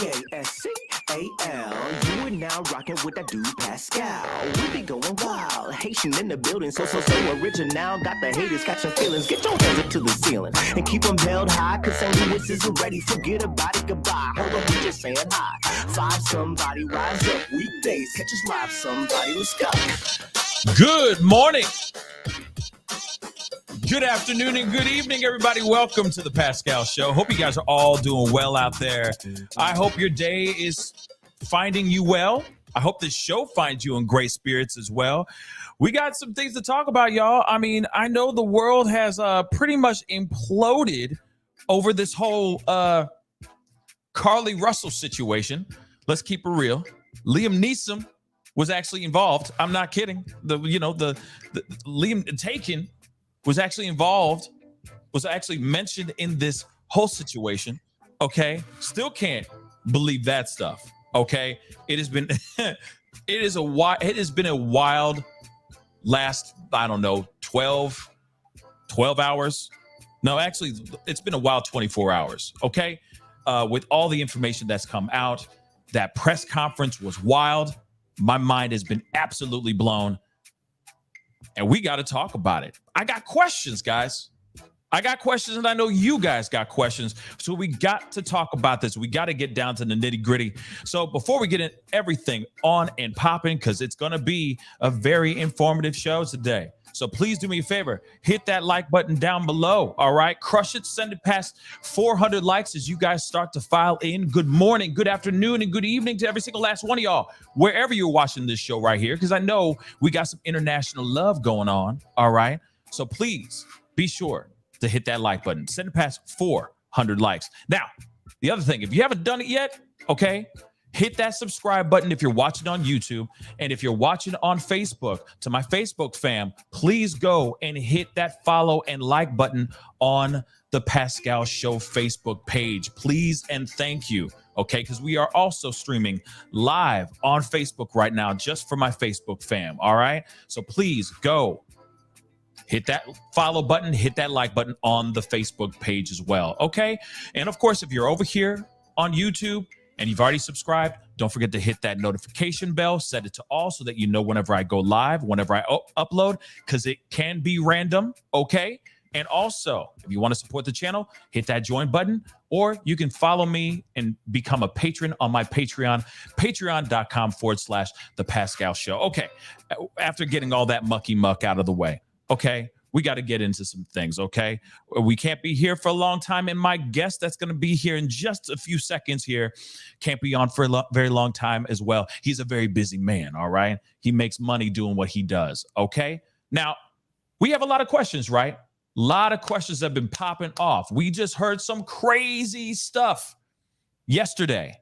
Pascal. You are now rocking with that dude Pascal. We be going wild, Haitian in the building, so original. Got the haters catching feelings. Get your hands up to the ceiling and keep them held high, cause St. Louis isn't ready. Forget about it, goodbye. Hold up, we just saying hi. Five somebody, rise up. Weekdays, catch us live somebody. Let's go. Good morning. Good afternoon and good evening, everybody. Welcome to the Pascal Show. Hope you guys are all doing well out there. I hope your day is finding you well. I hope this show finds you in great spirits as well. We got some things to talk about, y'all. I mean, I know the world has pretty much imploded over this whole Carlee Russell situation. Let's keep it real. Liam Neeson was actually involved. I'm not kidding. The Liam Taken was actually involved, was actually mentioned in this whole situation. Okay, still can't believe that stuff. Okay, it has been it has been a wild last, I don't know, 12 hours. No, actually, it's been a wild 24 hours. Okay, with all the information that's come out, that press conference was wild. My mind has been absolutely blown. And we got to talk about it. I got questions, guys. I got questions, and I know you guys got questions. So we got to talk about this. We got to get down to the nitty gritty. So before we get in everything on and popping, because it's going to be a very informative show today. So please do me a favor. Hit that like button down below. All right. Crush it. Send it past 400 likes as you guys start to file in. Good morning, good afternoon, and good evening to every single last one of y'all, wherever you're watching this show right here, because I know we got some international love going on. All right. So please be sure to hit that like button. Send it past 400 likes. Now, the other thing, if you haven't done it yet, okay, hit that subscribe button if you're watching on YouTube. And if you're watching on Facebook, to my Facebook fam, please go and hit that follow and like button on the Pascal Show Facebook page. Please and thank you. Okay, because we are also streaming live on Facebook right now just for my Facebook fam. All right, so please go hit that follow button, hit that like button on the Facebook page as well. Okay, and of course, if you're over here on YouTube and you've already subscribed, don't forget to hit that notification bell, set it to all so that you know whenever I go live, whenever I upload, because it can be random, okay? And also, if you want to support the channel, hit that join button, or you can follow me and become a patron on my Patreon, patreon.com/The Pascal Show. Okay, after getting all that mucky muck out of the way, okay, we got to get into some things, okay? We can't be here for a long time, and my guest that's going to be here in just a few seconds here can't be on for a very long time as well. He's a very busy man, all right? He makes money doing what he does, okay? Now, we have a lot of questions, right? A lot of questions have been popping off. We just heard some crazy stuff yesterday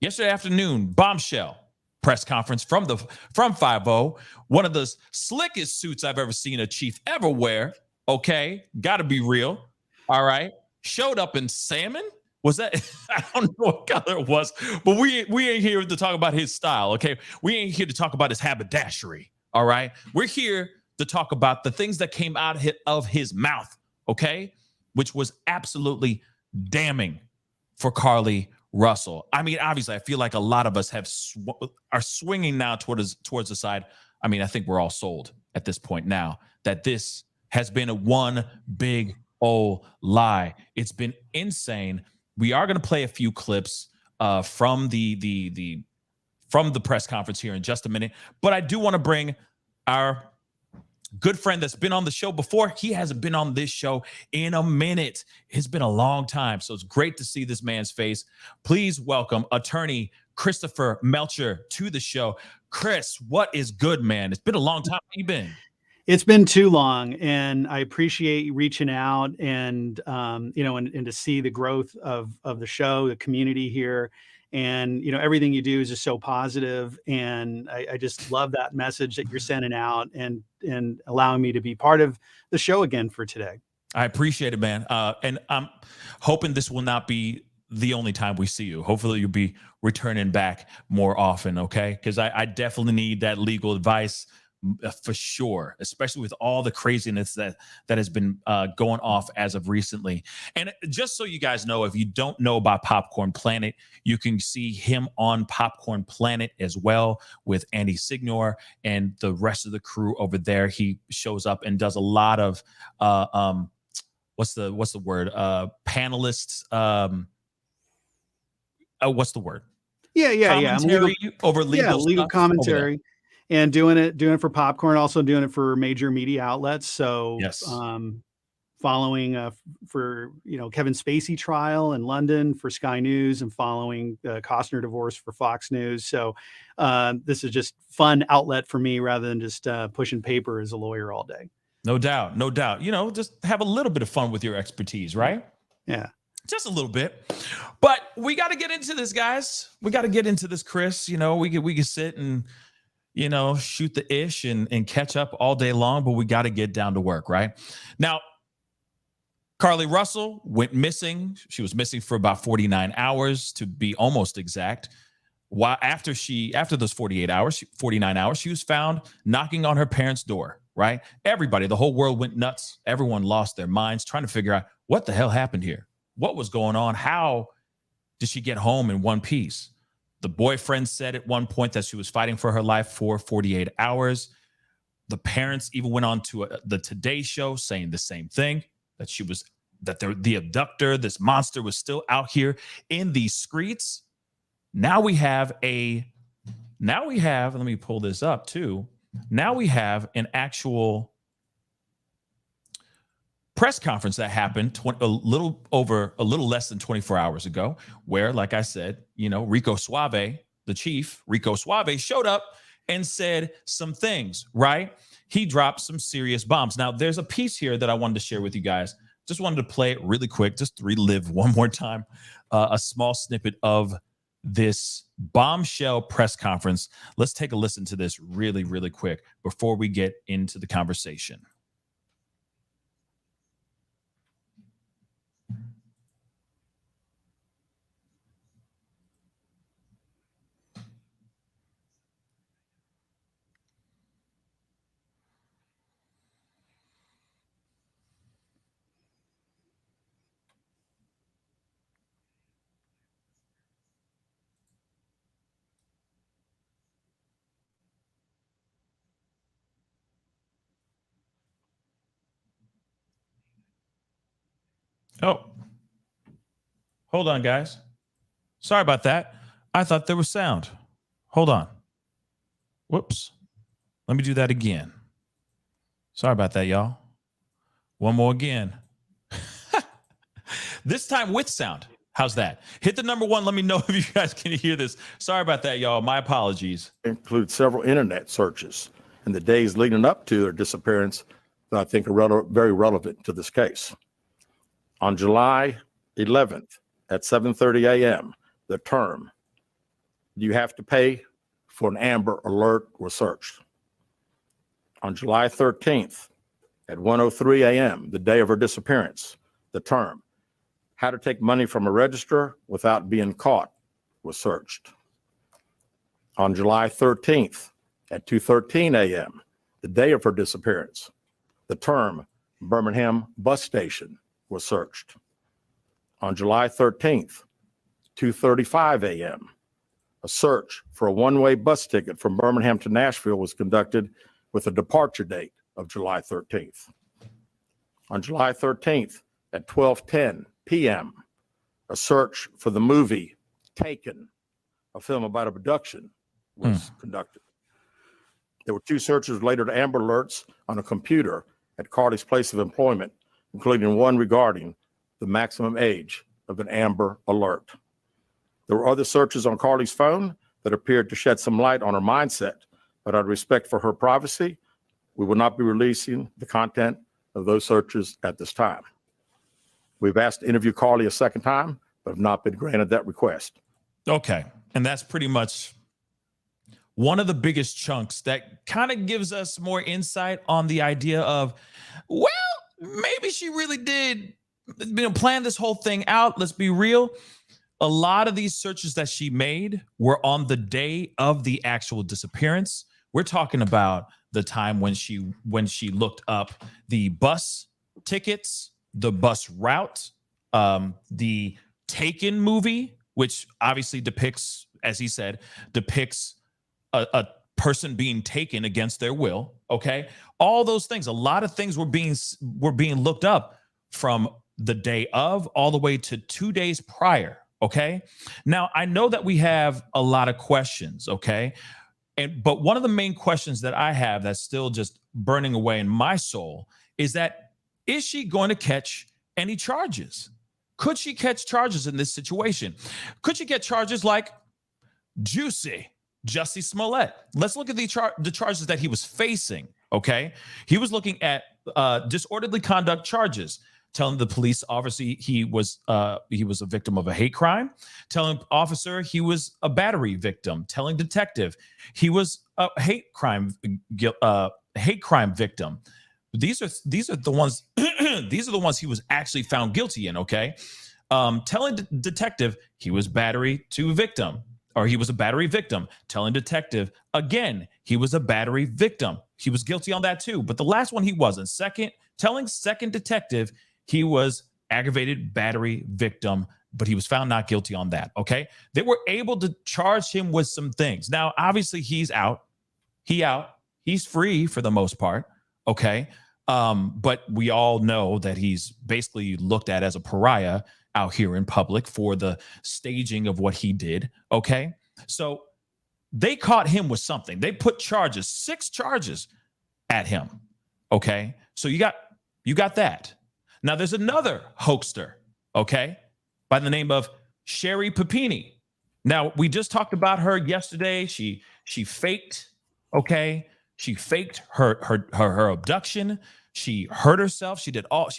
afternoon, Bombshell press conference from 5-0, one of the slickest suits I've ever seen a chief ever wear. Okay, got to be real. All right, showed up in salmon. Was that? I don't know what color it was, but we ain't here to talk about his style. Okay, we ain't here to talk about his haberdashery. All right, we're here to talk about the things that came out of his mouth. Okay, which was absolutely damning for Carlee Russell. I mean, obviously, I feel like a lot of us are swinging now towards the side. I mean, I think we're all sold at this point now that this has been a one big old lie. It's been insane. We are going to play a few clips from the press conference here in just a minute, but I do want to bring our good friend that's been on the show before. He hasn't been on this show in a minute. It's been a long time, so it's great to see this man's face. Please welcome attorney Christopher Melcher to the show. Chris, what is good, man? It's been a long time. How you been? It's been too long, and I appreciate you reaching out and and to see the growth of the show, the community here. And, everything you do is just so positive. And I just love that message that you're sending out and allowing me to be part of the show again for today. I appreciate it, man. And I'm hoping this will not be the only time we see you. Hopefully you'll be returning back more often. Okay. Because I definitely need that legal advice. for sure, especially with all the craziness that has been going off as of recently. And just so you guys know, if you don't know about Popcorn Planet, you can see him on Popcorn Planet as well with Andy Signor and the rest of the crew over there. He shows up and does a lot of what's the word? Panelists. What's the word? Commentary over legal legal commentary. And doing it for Popcorn, also doing it for major media outlets. So yes, following for Kevin Spacey trial in London for Sky News, and following the Costner divorce for Fox News. So this is just fun outlet for me rather than just pushing paper as a lawyer all day. No doubt. Just have a little bit of fun with your expertise, right? Yeah. Just a little bit. But we got to get into this, guys. We got to get into this, Chris. We can sit and shoot the ish and catch up all day long, but we got to get down to work, right? Now, Carlee Russell went missing. She was missing for about 49 hours to be almost exact. After those 49 hours, she was found knocking on her parents' door, right? Everybody, the whole world went nuts. Everyone lost their minds trying to figure out what the hell happened here. What was going on? How did she get home in one piece? The boyfriend said at one point that she was fighting for her life for 48 hours. The parents even went on to the Today Show saying the same thing, that the abductor, this monster, was still out here in these streets. Now we have, let me pull this up too. Now we have an actual press conference that happened a little less than 24 hours ago, where, like I said, Rico Suave, the chief, Rico Suave, showed up and said some things, right? He dropped some serious bombs. Now, there's a piece here that I wanted to share with you guys. Just wanted to play it really quick, just to relive one more time a small snippet of this bombshell press conference. Let's take a listen to this really, really quick before we get into the conversation. Oh, hold on, guys. Sorry about that. I thought there was sound. Hold on. Whoops. Let me do that again. Sorry about that, y'all. One more again. This time with sound. How's that? Hit the number one. Let me know if you guys can hear this. Sorry about that, y'all. My apologies. Include several internet searches in the days leading up to their disappearance that I think are very relevant to this case. On July 11th at 7:30 a.m., the term, "You have to pay for an Amber Alert," was searched. On July 13th at 1:03 a.m., the day of her disappearance, the term, "How to take money from a register without being caught," was searched. On July 13th at 2:13 a.m., the day of her disappearance, the term, "Birmingham Bus Station," was searched. On July 13th, 2:35 a.m., a search for a one-way bus ticket from Birmingham to Nashville was conducted with a departure date of July 13th. On July 13th at 12:10 p.m., a search for the movie Taken, a film about abduction, was conducted. There were two searches related to Amber Alerts on a computer at Carlee's place of employment, including one regarding the maximum age of an Amber Alert. There were other searches on Carlee's phone that appeared to shed some light on her mindset, but out of respect for her privacy, we will not be releasing the content of those searches at this time. We've asked to interview Carlee a second time, but have not been granted that request. Okay. And that's pretty much one of the biggest chunks that kind of gives us more insight on the idea of, well, maybe she really did plan this whole thing out. Let's be real. A lot of these searches that she made were on the day of the actual disappearance. We're talking about the time when she looked up the bus tickets, the bus route, the Taken movie, which obviously depicts, as he said, a person being taken against their will. Okay, all those things, a lot of things were being looked up from the day of all the way to 2 days prior. Okay, now I know that we have a lot of questions. Okay, but one of the main questions that I have that's still just burning away in my soul is she going to catch any charges? Could she catch charges in this situation? Could she get charges like Jussie Smollett? Let's look at the charges that he was facing. Okay, he was looking at disorderly conduct charges, telling the police officer he was a victim of a hate crime, telling officer he was a battery victim, telling detective he was a hate crime victim. These are the ones these are the ones he was actually found guilty in. Okay, telling detective he was battery to victim, or he was a battery victim, telling detective again he was a battery victim. He was guilty on that too, but the last one he wasn't. Telling second detective he was aggravated battery victim, but he was found not guilty on that. Okay, they were able to charge him with some things. Now, obviously, he's out. He's free for the most part. Okay, but we all know that he's basically looked at as a pariah out here in public for the staging of what he did. Okay, so they caught him with something. They put 6 charges at him. Okay, so you got that. Now there's another hoaxer, okay, by the name of Sherry Papini. Now we just talked about her yesterday. She faked, okay, she faked her abduction. She hurt herself. She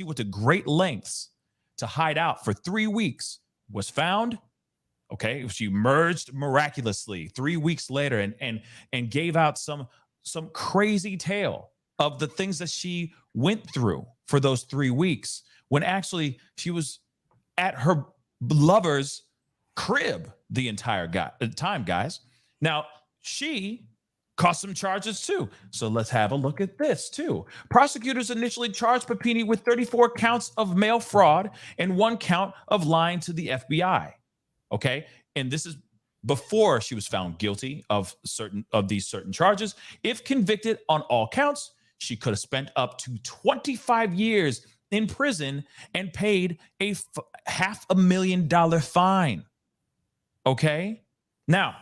went to great lengths to hide out for 3 weeks. Was found, okay. She emerged miraculously 3 weeks later and gave out some crazy tale of the things that she went through for those 3 weeks, when actually she was at her lover's crib the entire time, guys. Now, she caught some charges too. So let's have a look at this too. Prosecutors initially charged Papini with 34 counts of mail fraud and 1 count of lying to the FBI. Okay. And this is before she was found guilty of these certain charges. If convicted on all counts, she could have spent up to 25 years in prison and paid a $500,000 fine. Okay. Now,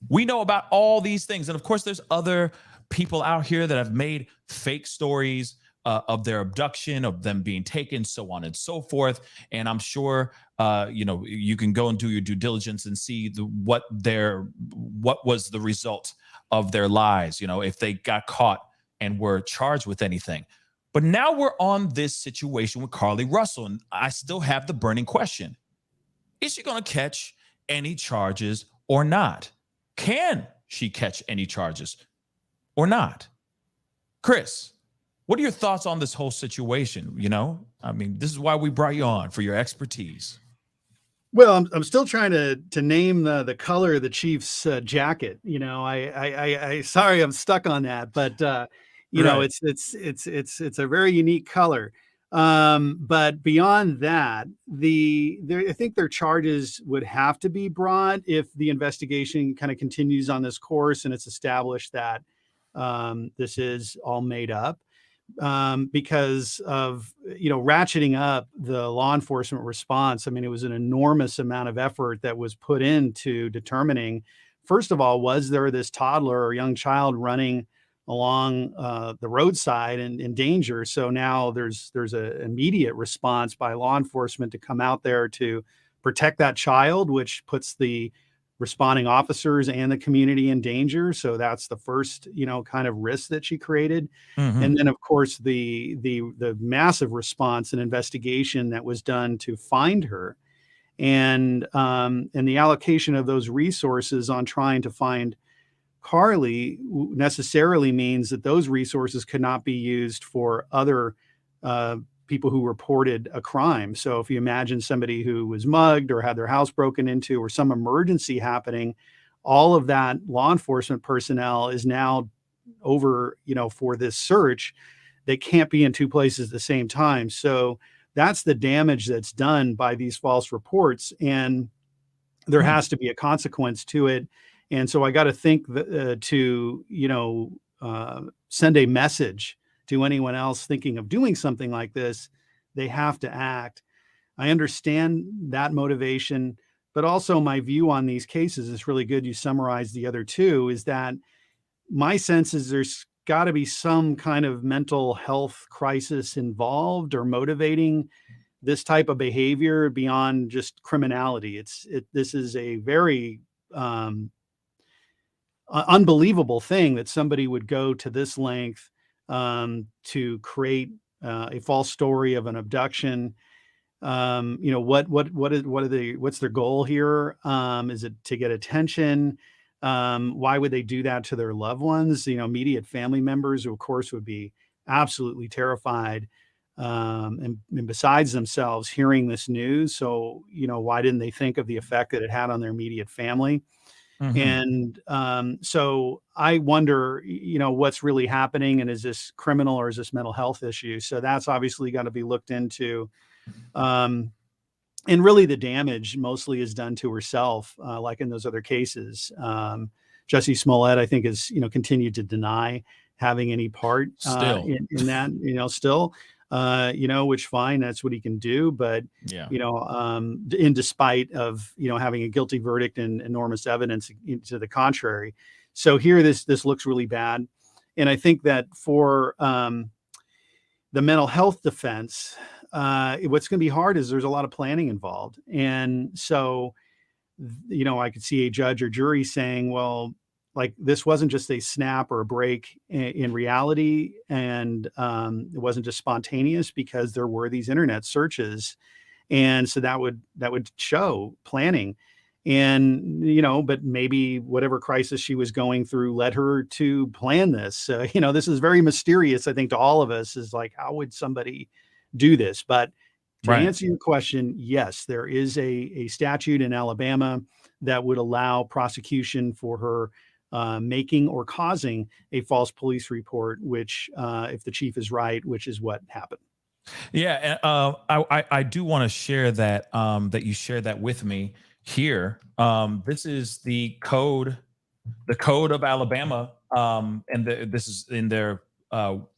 we know about all these things. And of course, there's other people out here that have made fake stories of their abduction, of them being taken, so on and so forth. And I'm sure, you can go and do your due diligence and see what was the result of their lies, if they got caught and were charged with anything. But now we're on this situation with Carlee Russell, and I still have the burning question. Is she going to catch any charges or not? Can she catch any charges or not? Chris, what are your thoughts on this whole situation? This is why we brought you on, for your expertise. Well, I'm still trying to name the color of the Chiefs jacket. I sorry, I'm stuck on that, but Right. it's a very unique color. But beyond that, I think their charges would have to be brought if the investigation kind of continues on this course and it's established that this is all made up, because of ratcheting up the law enforcement response. I mean, it was an enormous amount of effort that was put into determining, first of all, was there this toddler or young child running along the roadside and in danger? So now there's an immediate response by law enforcement to come out there to protect that child, which puts the responding officers and the community in danger. So that's the first, kind of risk that she created. Mm-hmm. And then of course the massive response and investigation that was done to find her, and the allocation of those resources on trying to find Carlee necessarily means that those resources could not be used for other people who reported a crime. So if you imagine somebody who was mugged or had their house broken into or some emergency happening, all of that law enforcement personnel is now over, for this search, they can't be in two places at the same time. So that's the damage that's done by these false reports. And there has to be a consequence to it. And so I got to think to send a message to anyone else thinking of doing something like this. They have to act. I understand that motivation, but also my view on these cases is really good. You summarized the other two, is that my sense is there's got to be some kind of mental health crisis involved or motivating this type of behavior beyond just criminality. This is a very unbelievable thing that somebody would go to this length to create a false story of an abduction. What's their goal here? Is it to get attention? Why would they do that to their loved ones? Immediate family members, who of course would be absolutely terrified. And besides themselves hearing this news. So, why didn't they think of the effect that it had on their immediate family? And so I wonder, what's really happening, and is this criminal or is this mental health issue? So that's obviously got to be looked into. And really the damage mostly is done to herself, like in those other cases. Jesse Smollett, I think, has, continued to deny having any part in that, still. Which fine, that's what he can do. But, in despite of, having a guilty verdict and enormous evidence to the contrary. So here, this looks really bad. And I think that for the mental health defense, what's going to be hard is there's a lot of planning involved. And so, I could see a judge or jury saying, well, like, this wasn't just a snap or a break in reality. And it wasn't just spontaneous, because there were these internet searches. And so that would show planning. And, but maybe whatever crisis she was going through led her to plan this. This is very mysterious, I think, to all of us, is like, how would somebody do this? But to answer your question, yes, there is a statute in Alabama that would allow prosecution for her making or causing a false police report, which, if the chief is right, which is what happened. Yeah, I do want to share that that you shared that with me here. This is the code of Alabama, and this is in their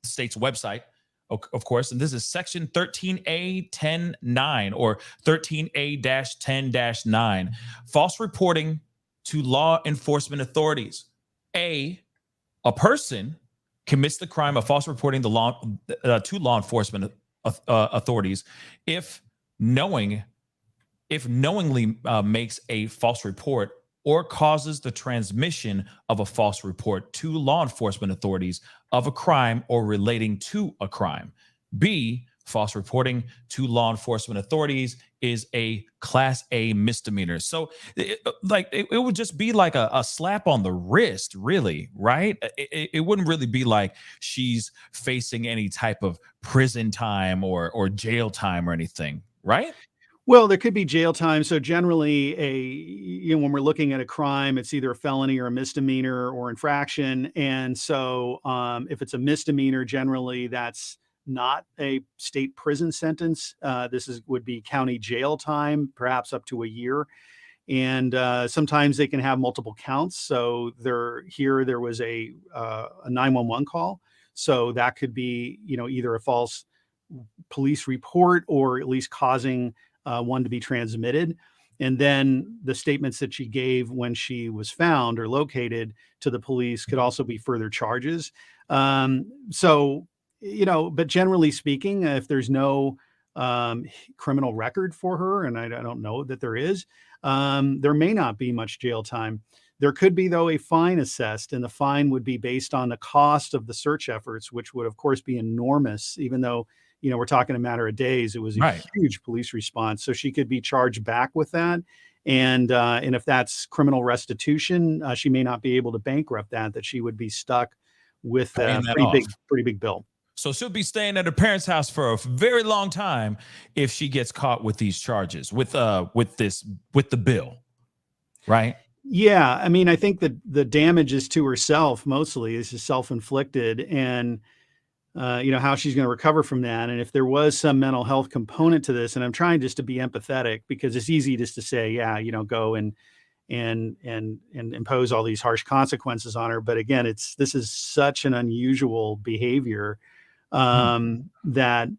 state's website, of course. And this is section 13A-10-9 or 13A-10-9, false reporting to law enforcement authorities. A person commits the crime of false reporting to law enforcement authorities if knowingly makes a false report or causes the transmission of a false report to law enforcement authorities of a crime or relating to a crime. B, false reporting to law enforcement authorities is a Class A misdemeanor. So it would just be like a slap on the wrist, really, right? It wouldn't really be like she's facing any type of prison time or jail time or anything, right? Well, there could be jail time. So generally, when we're looking at a crime, it's either a felony or a misdemeanor or infraction. And so if it's a misdemeanor, generally that's not a state prison sentence. This would be county jail time, perhaps up to a year. And sometimes they can have multiple counts. So there was a 911 call. So that could be, either a false police report or at least causing one to be transmitted. And then the statements that she gave when she was found or located to the police could also be further charges. But generally speaking, if there's no criminal record for her, and I don't know that there is, there may not be much jail time. There could be, though, a fine assessed, and the fine would be based on the cost of the search efforts, which would, of course, be enormous, even though, we're talking a matter of days. It was a huge police response. So she could be charged back with that. And if that's criminal restitution, she may not be able to bankrupt that she would be stuck with a pretty big bill. So she'll be staying at her parents' house for a very long time if she gets caught with these charges, with the bill, right? Yeah, I mean, I think that the damage is to herself mostly. This is self-inflicted, and how she's going to recover from that. And if there was some mental health component to this, and I'm trying just to be empathetic because it's easy just to say, yeah, go and impose all these harsh consequences on her. But again, this is such an unusual behavior that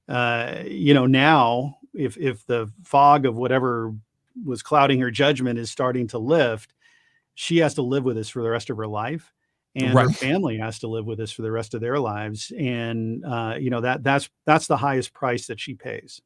now if the fog of whatever was clouding her judgment is starting to lift, she has to live with this for the rest of her life, and her Right. family has to live with this for the rest of their lives. And that's the highest price that she pays.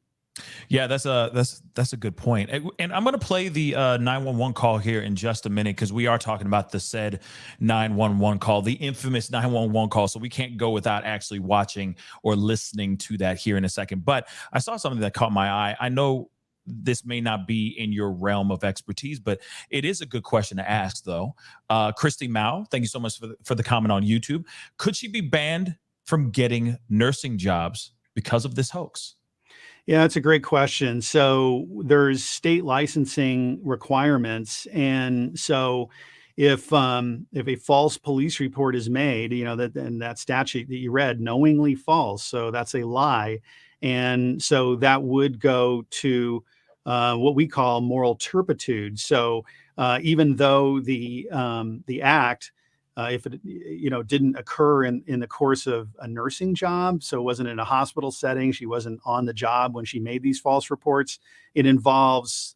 Yeah, that's a good point. And I'm going to play the 911 call here in just a minute because we are talking about the said 911 call, the infamous 911 call. So we can't go without actually watching or listening to that here in a second. But I saw something that caught my eye. I know this may not be in your realm of expertise, but it is a good question to ask, though. Christy Mao, thank you so much for the comment on YouTube. Could she be banned from getting nursing jobs because of this hoax? Yeah, that's a great question. So there's state licensing requirements, and so if a false police report is made, that statute that you read, knowingly false, so that's a lie, and so that would go to what we call moral turpitude. So even though the act, if it didn't occur in the course of a nursing job, so it wasn't in a hospital setting, she wasn't on the job when she made these false reports, it involves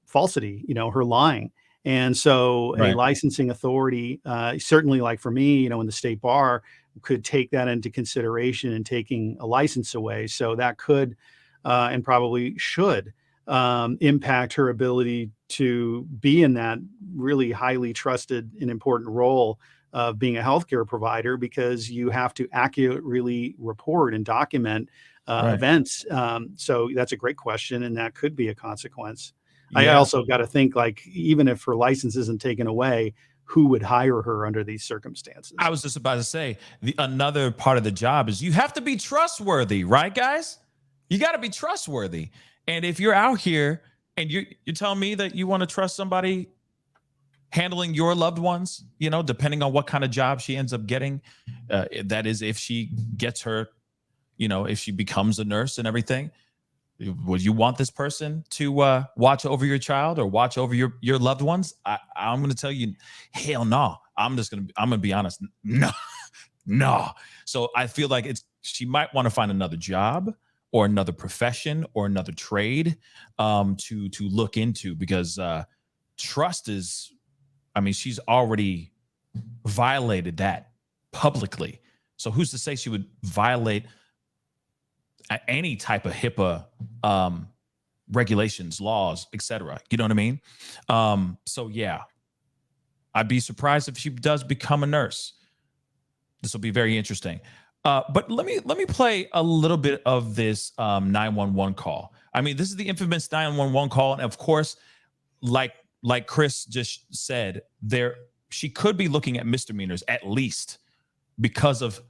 falsity, her lying. And so a Right. licensing authority, certainly like for me, in the state bar, could take that into consideration in taking a license away. So that could and probably should impact her ability to be in that really highly trusted and important role of being a healthcare provider, because you have to accurately report and document Right. events. So that's a great question, and that could be a consequence. I Yeah. also got to think, like, even if her license isn't taken away, who would hire her under these circumstances? I was just about to say another part of the job is you have to be trustworthy, right, guys? You got to be trustworthy. And if you're out here and you're telling me that you want to trust somebody handling your loved ones, depending on what kind of job she ends up getting, that is, if she gets her, if she becomes a nurse and everything, would you want this person to watch over your child or watch over your loved ones? I'm going to tell you, hell no. I'm going to be honest. No. So I feel like she might want to find another job or another profession or another trade to look into, because trust is, she's already violated that publicly. So who's to say she would violate any type of HIPAA regulations, laws, etc. You know what I mean? So yeah, I'd be surprised if she does become a nurse. This will be very interesting. But let me play a little bit of this 911 call. This is the infamous 911 call, and of course, like Chris just said, she could be looking at misdemeanors at least because of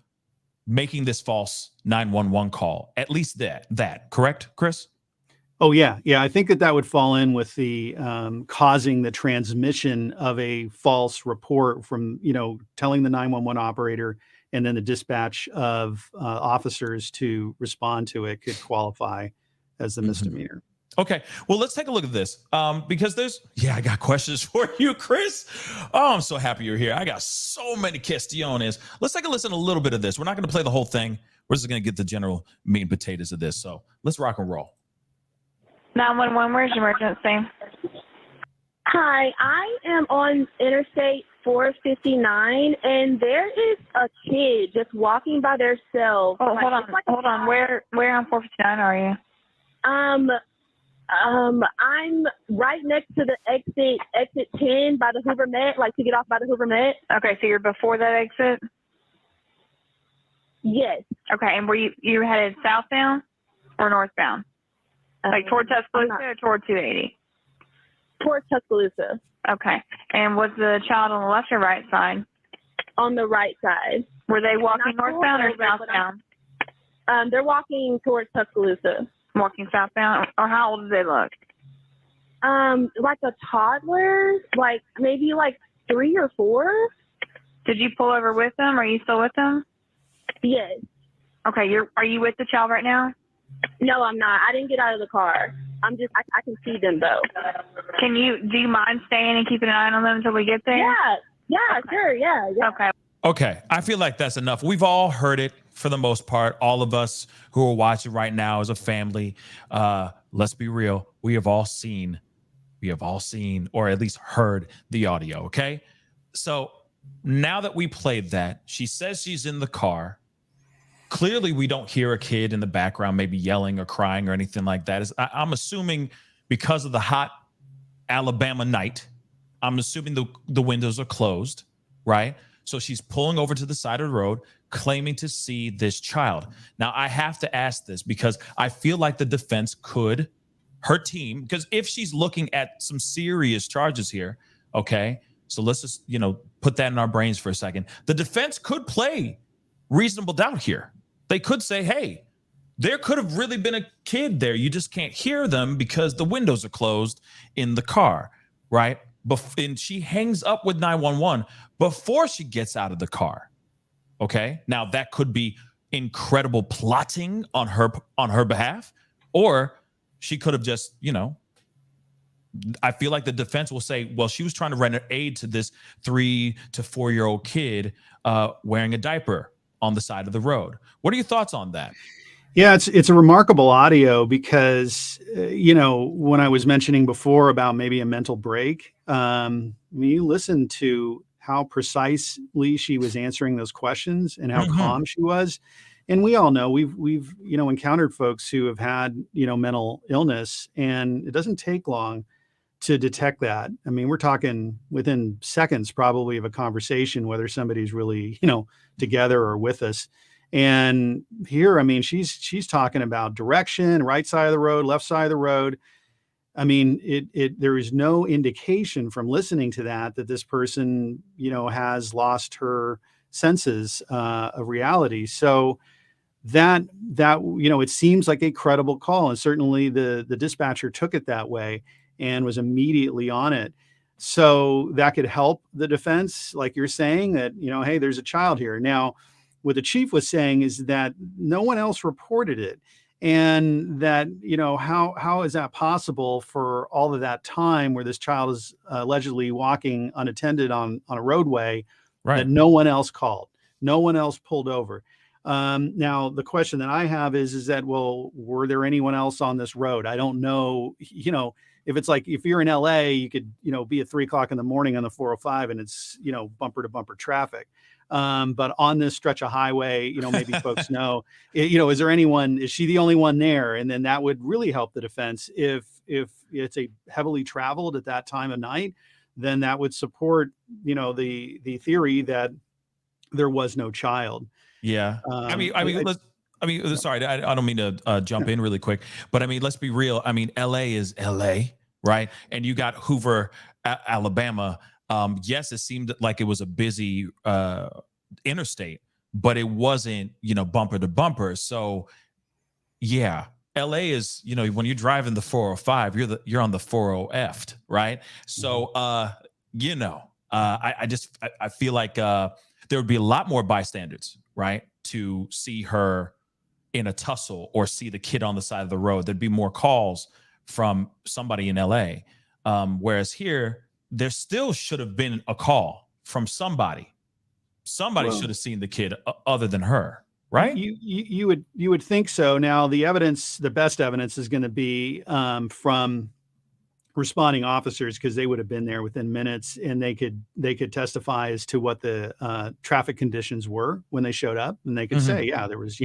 making this false 911 call. At least that correct, Chris? Oh yeah. I think that would fall in with the causing the transmission of a false report from telling the 911 operator, and then the dispatch of officers to respond to it could qualify as the misdemeanor. Okay, well, let's take a look at this because I got questions for you, Chris. Oh, I'm so happy you're here. I got so many questiones. Let's take a listen to a little bit of this. We're not going to play the whole thing. We're just going to get the general meat and potatoes of this. So let's rock and roll. 911, where's your emergency? Hi, I am on Interstate 459, and there is a kid just walking by themselves. Oh, hold on. Where on 459 are you? I'm right next to the exit 10 by the Hoover Met, like to get off by the Hoover Met. Okay, so you're before that exit? Yes. Okay, and were you headed southbound or northbound? Like toward Tuscaloosa or toward 280? Toward Tuscaloosa. Okay, and was the child on the left or right side? On the right side. Were they walking northbound or southbound? They're walking towards Tuscaloosa. Walking southbound, or how old do they look? like a toddler, like maybe like 3 or 4. Did you pull over with them? Are you still with them? Yes. Okay, are you with the child right now? No, I'm not. I didn't get out of the car. I can see them though. Do you mind staying and keeping an eye on them until we get there? Yeah, okay. Sure, yeah. Okay. Okay, I feel like that's enough. We've all heard it for the most part. All of us who are watching right now as a family, let's be real. We have all seen, or at least heard the audio, okay? So now that we played that, she says she's in the car. Clearly, we don't hear a kid in the background maybe yelling or crying or anything like that. I'm assuming because of the hot Alabama night, I'm assuming the windows are closed, right? So she's pulling over to the side of the road, claiming to see this child. Now, I have to ask this because I feel like the defense could, her team, because if she's looking at some serious charges here, okay, so let's just, put that in our brains for a second. The defense could play reasonable doubt here. They could say, hey, there could have really been a kid there. You just can't hear them because the windows are closed in the car, right? And she hangs up with 911 before she gets out of the car. Okay. Now that could be incredible plotting on her behalf, or she could have just, I feel like the defense will say, well, she was trying to render aid to this 3 to 4 year old kid wearing a diaper on the side of the road. What are your thoughts on that? Yeah, it's a remarkable audio because, when I was mentioning before about maybe a mental break, when you listen to how precisely she was answering those questions and how calm she was. And we all know we've encountered folks who have had, mental illness, and it doesn't take long to detect that. I mean, we're talking within seconds probably of a conversation, whether somebody's really, together or with us. And here, I mean, she's talking about direction, right side of the road, left side of the road. I mean, there is no indication from listening to that this person, has lost her senses of reality. So that it seems like a credible call, and certainly the dispatcher took it that way and was immediately on it. So that could help the defense, like you're saying, that hey, there's a child here. Now, what the chief was saying is that no one else reported it, and that how is that possible for all of that time where this child is allegedly walking unattended on a roadway, right, that no one else called, no one else pulled over. Now the question that I have is that, well, were there anyone else on this road? I don't know. If it's like, if you're in LA, you could be at 3 o'clock in the morning on the 405 and it's bumper to bumper traffic. But on this stretch of highway, maybe folks know, is there anyone, is she the only one there? And then that would really help the defense. If it's a heavily traveled at that time of night, then that would support, the theory that there was no child. Yeah. Sorry, I don't mean to jump in really quick, but I mean, let's be real. I mean, LA is LA, right? And you got Hoover, Alabama. Yes, it seemed like it was a busy interstate, but it wasn't, bumper to bumper. So yeah, LA is, when you're driving the 405, you're on the 40F, right? So I feel like there would be a lot more bystanders, right, to see her in a tussle or see the kid on the side of the road. There'd be more calls from somebody in LA. Whereas here, there still should have been a call from somebody. Somebody should have seen the kid other than her, right? You would think so. Now, the best evidence is going to be from responding officers, because they would have been there within minutes, and they could testify as to what the traffic conditions were when they showed up, and they could say, yeah, there was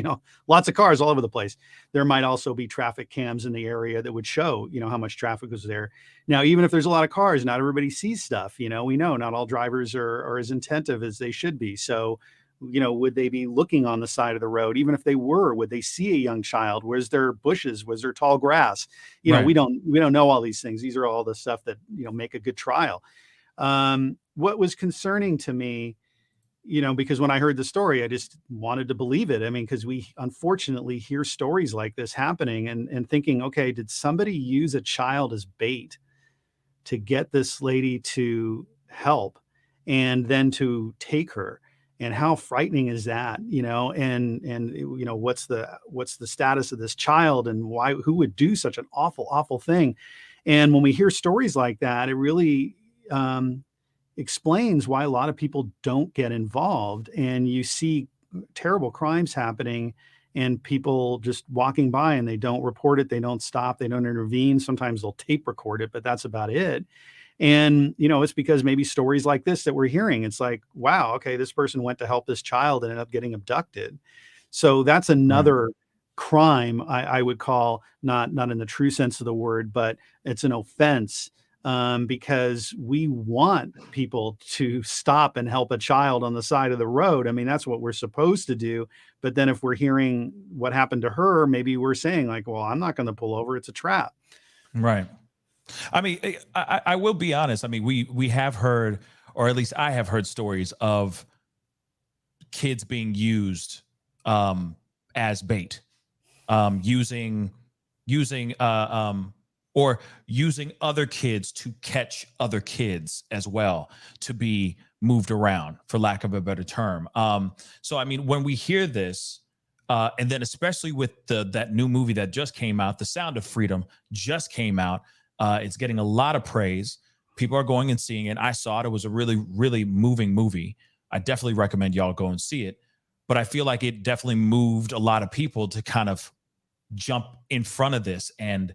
lots of cars all over the place. There might also be traffic cams in the area that would show how much traffic was there. Now, even if there's a lot of cars, not everybody sees stuff. We know not all drivers are as attentive as they should be. So would they be looking on the side of the road? Even if they were, would they see a young child? Was there bushes? Was there tall grass? Right. We don't know all these things. These are all the stuff that, make a good trial. What was concerning to me, because when I heard the story, I just wanted to believe it. I mean, because we unfortunately hear stories like this happening and thinking, okay, did somebody use a child as bait? to get this lady to help and then to take her. And how frightening is that, and what's the status of this child, and who would do such an awful thing. And when we hear stories like that, it really explains why a lot of people don't get involved, and you see terrible crimes happening and people just walking by and they don't report it, they don't stop, they don't intervene. Sometimes they'll tape record it, but that's about it. And, it's because maybe stories like this that we're hearing, it's like, wow, okay, this person went to help this child and ended up getting abducted. So that's another crime I would call, not in the true sense of the word, but it's an offense, because we want people to stop and help a child on the side of the road. I mean, that's what we're supposed to do. But then if we're hearing what happened to her, maybe we're saying like, well, I'm not going to pull over. It's a trap. Right. I mean, I will be honest. I mean, we have heard, or at least I have heard stories of kids being used as bait, using other kids to catch other kids as well, to be moved around, for lack of a better term. So, I mean, when we hear this, and then especially with that new movie that just came out, The Sound of Freedom just came out. It's getting a lot of praise. People are going and seeing it. I saw it. It was a really, really moving movie. I definitely recommend y'all go and see it. But I feel like it definitely moved a lot of people to kind of jump in front of this and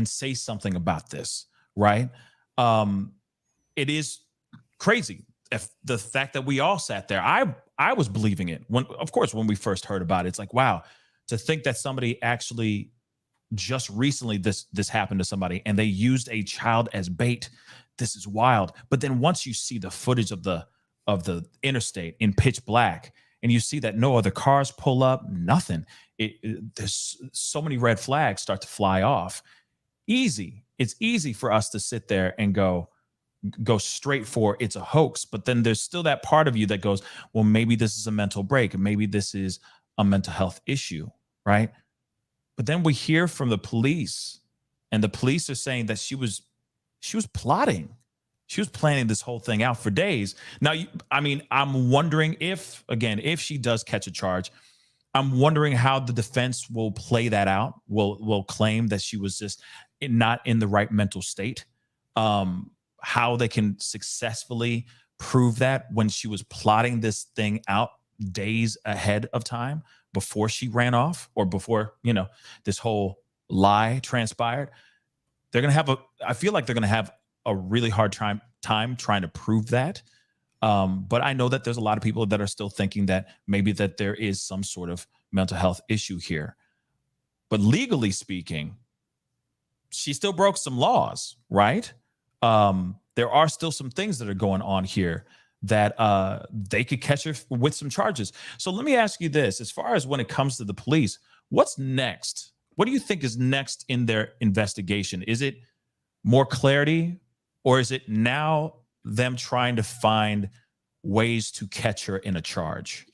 say something about this, right? It is crazy. If the fact that we all sat there, I was believing it when we first heard about it. It's like, wow, to think that somebody actually just recently this happened to somebody and they used a child as bait. This is wild. But then once you see the footage of the interstate in pitch black, and you see that no other cars pull up, nothing. There's so many red flags start to fly off. It's easy for us to sit there and go straight for it's a hoax. But then there's still that part of you that goes, well, maybe this is a mental break. Maybe this is a mental health issue, right? But then we hear from the police, and the police are saying that she was plotting. She was planning this whole thing out for days. Now, I'm wondering if she does catch a charge, I'm wondering how the defense will play that out. Will claim that she was just not in the right mental state. How they can successfully prove that when she was plotting this thing out days ahead of time, before she ran off, or before, this whole lie transpired. I feel like they're going to have a really hard time trying to prove that. But I know that there's a lot of people that are still thinking that maybe that there is some sort of mental health issue here. But legally speaking, she still broke some laws, right? There are still some things that are going on here that they could catch her with some charges. So let me ask you this, as far as when it comes to the police, what's next? What do you think is next in their investigation? Is it more clarity, or is it now them trying to find ways to catch her in a charge?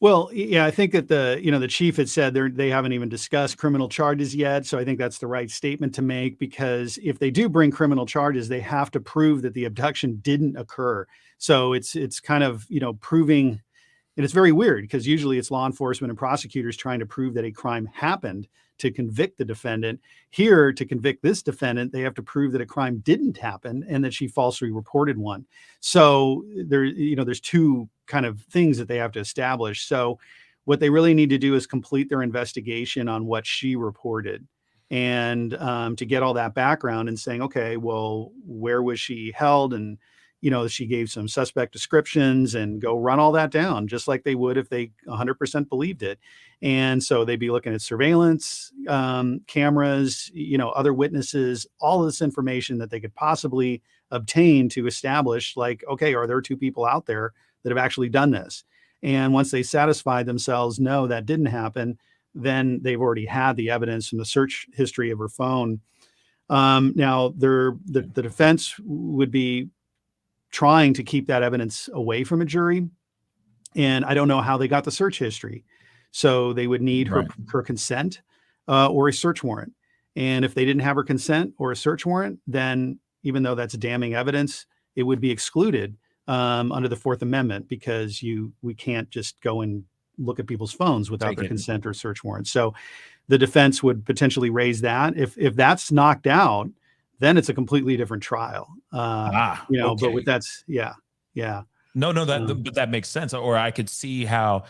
Well, yeah, I think that the chief had said they haven't even discussed criminal charges yet. So I think that's the right statement to make, because if they do bring criminal charges, they have to prove that the abduction didn't occur. So it's kind of, proving, and it's very weird because usually it's law enforcement and prosecutors trying to prove that a crime happened to convict the defendant. Here, to convict this defendant, they have to prove that a crime didn't happen and that she falsely reported one. So there's two kind of things that they have to establish. So what they really need to do is complete their investigation on what she reported, and to get all that background and saying, okay, well, where was she held? And she gave some suspect descriptions, and go run all that down, just like they would if they 100% believed it. And so they'd be looking at surveillance cameras, other witnesses, all of this information that they could possibly obtain to establish, like, okay, are there two people out there that have actually done this? And once they satisfy themselves, no, that didn't happen, then they've already had the evidence from the search history of her phone. Now, the defense would be trying to keep that evidence away from a jury. And I don't know how they got the search history. So they would need her consent or a search warrant. And if they didn't have her consent or a search warrant, then even though that's damning evidence, it would be excluded under the Fourth Amendment because we can't just go and look at people's phones without Take their it. consent or search warrant. So the defense would potentially raise that. If that's knocked out, then it's a completely different trial. But Okay. with yeah. No, but that makes sense. Or I could see how,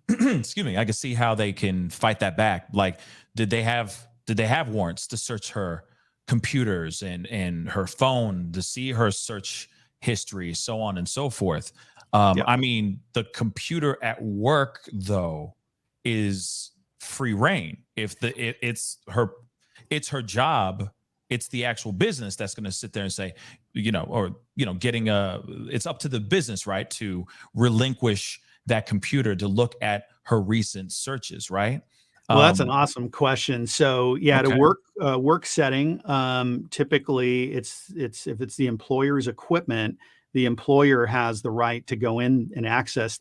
excuse me, I could see how they can fight that back. Like, did they have warrants to search her computers and her phone to see her search history, so on and so forth? I mean, the computer at work though is free reign. If it's her job, it's the actual business that's going to sit there and say, it's up to the business, right, to relinquish that computer to look at her recent searches, right? Well, that's an awesome question. So yeah, Okay. to work setting, typically it's if it's the employer's equipment, the employer has the right to go in and access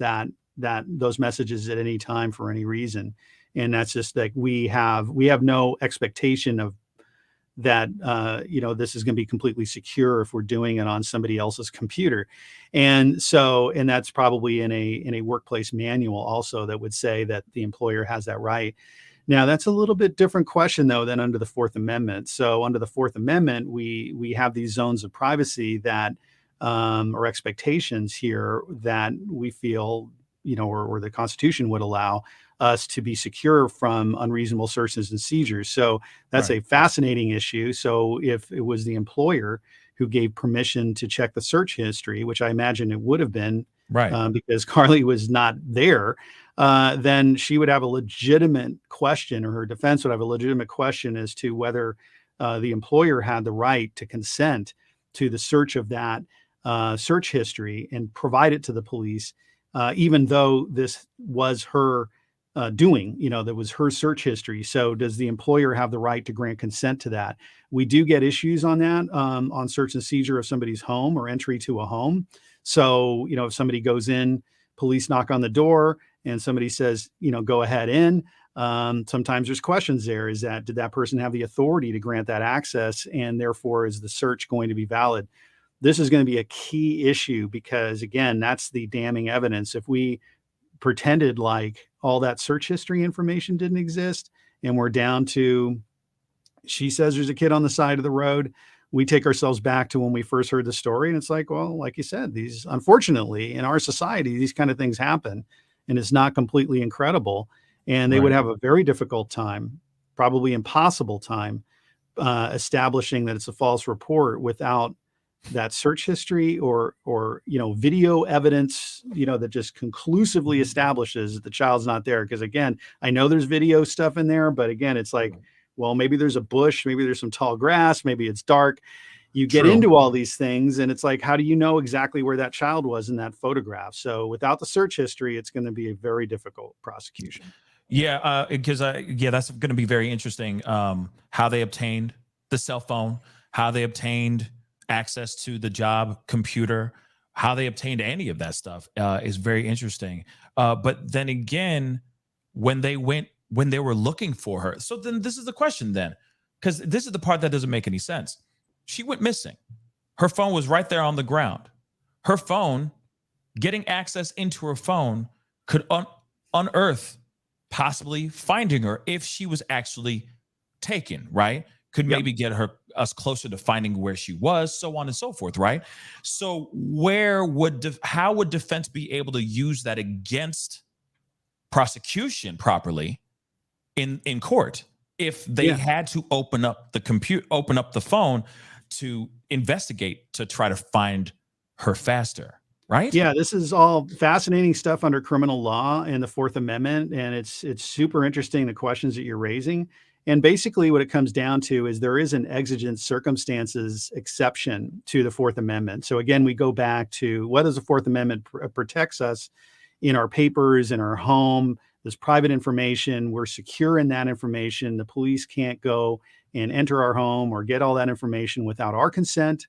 those messages at any time for any reason. And that's just like we have no expectation of that this is going to be completely secure if we're doing it on somebody else's computer. And that's probably in a workplace manual also that would say that the employer has that right. Now that's a little bit different question though than under the Fourth Amendment. So under the Fourth Amendment, we have these zones of privacy that or expectations here that we feel, or the Constitution would allow us to be secure from unreasonable searches and seizures. So that's a fascinating issue. So if it was the employer who gave permission to check the search history, which I imagine it would have been, because Carlee was not there, then she would have a legitimate question, or her defense would have a legitimate question as to whether the employer had the right to consent to the search of that search history and provide it to the police, even though this was her doing, that was her search history. So does the employer have the right to grant consent to that? We do get issues on that, on search and seizure of somebody's home or entry to a home. So, if somebody goes in, police knock on the door and somebody says, go ahead in. Sometimes there's questions there. Did that person have the authority to grant that access? And therefore, is the search going to be valid? This is going to be a key issue because, again, that's the damning evidence. If we pretended like all that search history information didn't exist and we're down to, she says there's a kid on the side of the road, we take ourselves back to when we first heard the story. And it's like, well, like you said, unfortunately, in our society, these kind of things happen and it's not completely incredible. And they would have a very difficult time, probably impossible time, establishing that it's a false report without that search history or video evidence, that just conclusively establishes that the child's not there. Because again, I know there's video stuff in there, but again, it's like, well, maybe there's a bush, maybe there's some tall grass, maybe it's dark. You get into all these things and it's like, how do you know exactly where that child was in that photograph? So without the search history, it's going to be a very difficult prosecution. Yeah, because that's going to be very interesting. How they obtained the cell phone, how they obtained access to the job computer, how they obtained any of that stuff is very interesting. But then again, when they were looking for her, so then this is the question then, because this is the part that doesn't make any sense. She went missing. Her phone was right there on the ground. Her phone, getting access into her phone could unearth possibly finding her if she was actually taken, right? Could maybe get us closer to finding where she was, so on and so forth, right? So how would defense be able to use that against prosecution properly in court if they had to open up the phone to investigate to try to find her faster, right? Yeah, this is all fascinating stuff under criminal law and the Fourth Amendment, and it's super interesting, the questions that you're raising. And basically what it comes down to is there is an exigent circumstances exception to the Fourth Amendment. So again, we go back to what does the Fourth Amendment protects us in our papers, in our home, this private information. We're secure in that information. The police can't go and enter our home or get all that information without our consent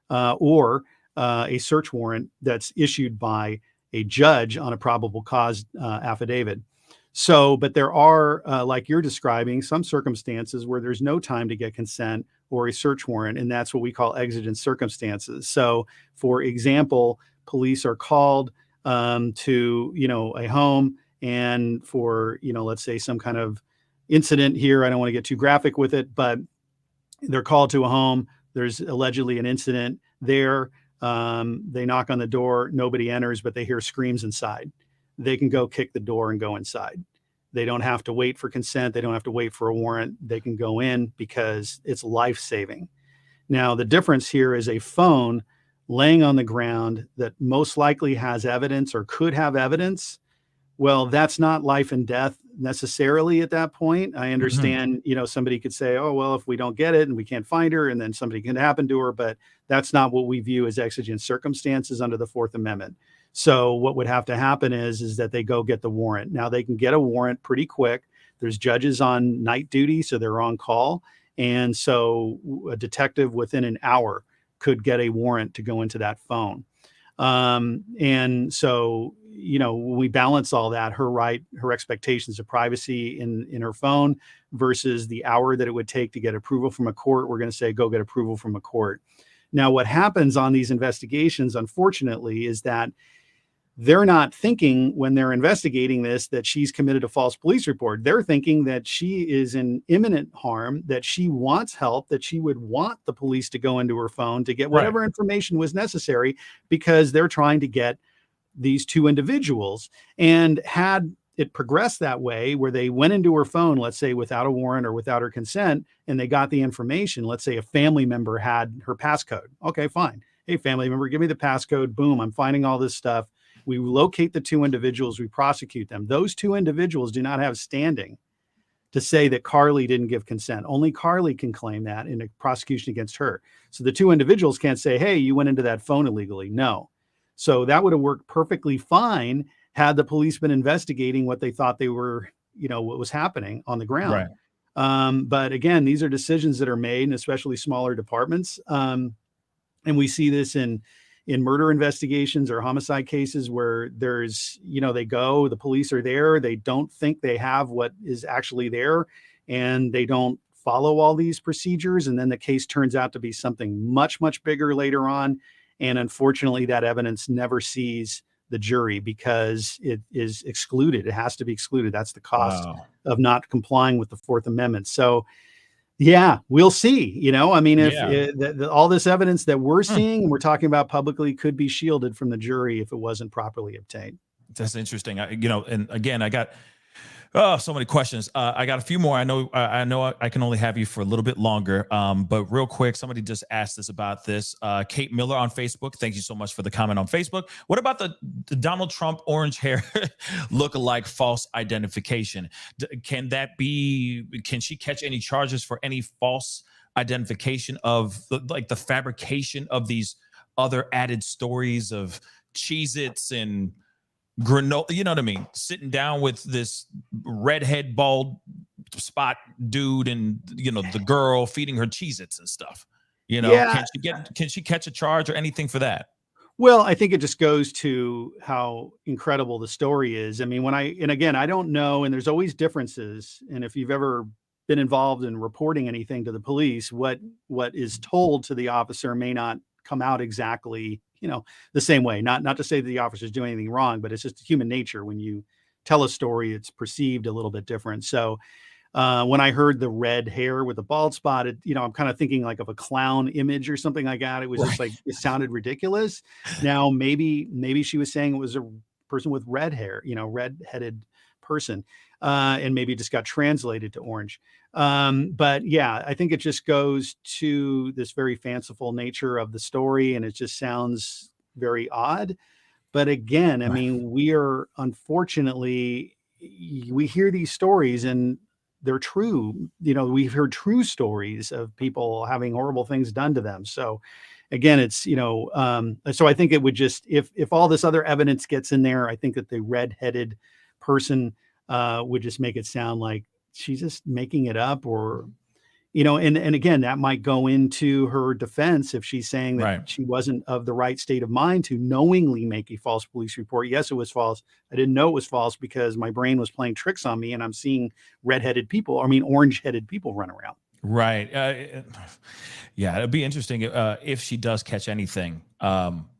or a search warrant that's issued by a judge on a probable cause affidavit. So, but there are, like you're describing, some circumstances where there's no time to get consent or a search warrant, and that's what we call exigent circumstances. So, for example, police are called to, a home, and for, let's say some kind of incident here. I don't want to get too graphic with it, but they're called to a home. There's allegedly an incident there. They knock on the door, nobody enters, but they hear screams inside. They can go kick the door and go inside. They don't have to wait for consent. They don't have to wait for a warrant. They can go in because it's life-saving. Now, the difference here is a phone laying on the ground that most likely has evidence or could have evidence. Well, that's not life and death necessarily at that point. I understand, somebody could say, oh, well, if we don't get it and we can't find her, and then something can happen to her, but that's not what we view as exigent circumstances under the Fourth Amendment. So what would have to happen is that they go get the warrant. Now, they can get a warrant pretty quick. There's judges on night duty, so they're on call. And so a detective within an hour could get a warrant to go into that phone. And so, when we balance all that, her expectations of privacy in her phone versus the hour that it would take to get approval from a court, we're going to say, go get approval from a court. Now, what happens on these investigations, unfortunately, is that they're not thinking when they're investigating this that she's committed a false police report. They're thinking that she is in imminent harm, that she wants help, that she would want the police to go into her phone to get whatever information was necessary, because they're trying to get these two individuals. And had it progressed that way, where they went into her phone, let's say without a warrant or without her consent, and they got the information, let's say a family member had her passcode. Okay, fine. Hey, family member, give me the passcode. Boom, I'm finding all this stuff. We locate the two individuals, we prosecute them. Those two individuals do not have standing to say that Carlee didn't give consent. Only Carlee can claim that in a prosecution against her. So the two individuals can't say, hey, you went into that phone illegally. No. So that would have worked perfectly fine had the police been investigating what they thought they were, what was happening on the ground. Right. But again, these are decisions that are made in especially smaller departments. And we see this in murder investigations or homicide cases where there's, the police are there. They don't think they have what is actually there, and they don't follow all these procedures. And then the case turns out to be something much, much bigger later on. And unfortunately, that evidence never sees the jury because it is excluded. It has to be excluded. That's the cost of not complying with the Fourth Amendment. So, yeah, we'll see. If all this evidence that we're seeing and we're talking about publicly could be shielded from the jury if it wasn't properly obtained. That's interesting. And again, I got so many questions. I got a few more. I know I can only have you for a little bit longer. But real quick, somebody just asked us about this. Kate Miller on Facebook. Thank you so much for the comment on Facebook. What about the Donald Trump orange hair look-alike false identification? Can she catch any charges for any false identification of the fabrication of these other added stories of Cheez-Its and granola, you know what I mean? Sitting down with this redhead bald spot dude and, the girl feeding her Cheez-Its and stuff. Can she catch a charge or anything for that? Well, I think it just goes to how incredible the story is. I mean, I don't know, and there's always differences. And if you've ever been involved in reporting anything to the police, what is told to the officer may not come out exactly the same way. Not to say that the officers do anything wrong, but it's just human nature. When you tell a story, it's perceived a little bit different. So when I heard the red hair with the bald spot, I'm kind of thinking like of a clown image or something like that. It was just like, it sounded ridiculous. Now, maybe she was saying it was a person with red hair, red-headed person. And maybe it just got translated to orange. But yeah, I think it just goes to this very fanciful nature of the story, and it just sounds very odd. But again, I mean, we hear these stories and they're true. We've heard true stories of people having horrible things done to them. So again, it's, so I think it would just, if all this other evidence gets in there, I think that the red-headed person would just make it sound like she's just making it up, or and again, that might go into her defense if she's saying that Right. she wasn't of the right state of mind to knowingly make a false police report. Yes, it was false. I didn't know it was false because my brain was playing tricks on me and I'm seeing orange-headed people run around. Right. Yeah, it'd be interesting if she does catch anything,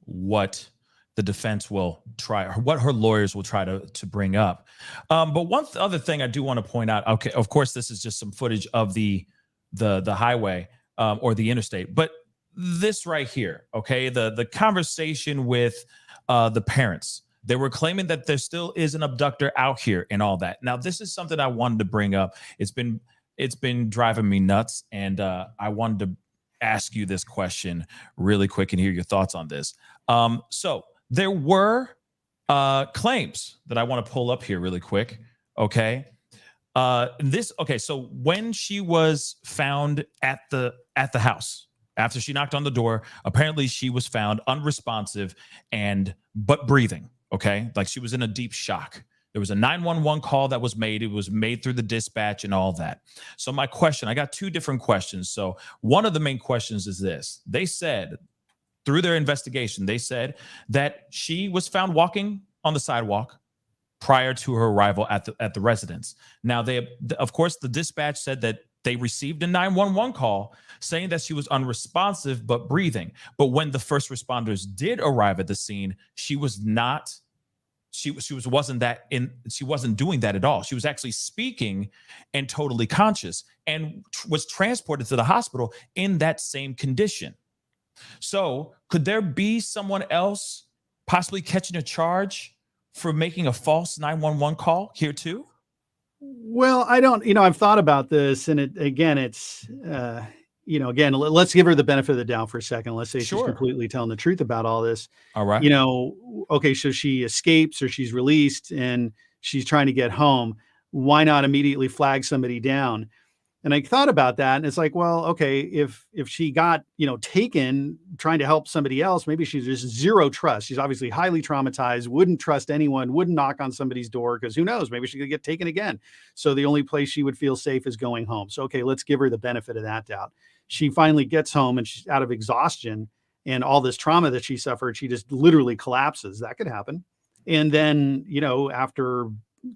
what the defense will try, or what her lawyers will try to bring up. But one other thing I do want to point out. Okay, of course, this is just some footage of the highway or the interstate, but this right here, okay, the conversation with the parents. They were claiming that there still is an abductor out here and all that. Now, this is something I wanted to bring up. It's been driving me nuts, and I wanted to ask you this question really quick and hear your thoughts on this. So there were claims that I want to pull up here really quick. Okay. So when she was found at the house, after she knocked on the door, apparently she was found unresponsive but breathing. Okay. Like she was in a deep shock. There was a 911 call that was made. It was made through the dispatch and all that. So my question, I got two different questions. So one of the main questions is this. They said through their investigation, they said that she was found walking on the sidewalk prior to her arrival at the residence. Now, of course, the dispatch said that they received a 911 call saying that she was unresponsive but breathing. But when the first responders did arrive at the scene, she was not. She wasn't doing that at all. She was actually speaking and totally conscious and was transported to the hospital in that same condition. So could there be someone else possibly catching a charge for making a false 911 call here too? Well, I don't, I've thought about this, and let's give her the benefit of the doubt for a second. Let's say she's Sure. completely telling the truth about all this. All right. Okay, so she escapes or she's released and she's trying to get home. Why not immediately flag somebody down? And I thought about that, and it's like, well, okay, if she got, taken trying to help somebody else, maybe she's just zero trust. She's obviously highly traumatized, wouldn't trust anyone, wouldn't knock on somebody's door because who knows, maybe she could get taken again. So the only place she would feel safe is going home. So, okay, let's give her the benefit of that doubt. She finally gets home and she's out of exhaustion and all this trauma that she suffered, she just literally collapses. That could happen. And then, after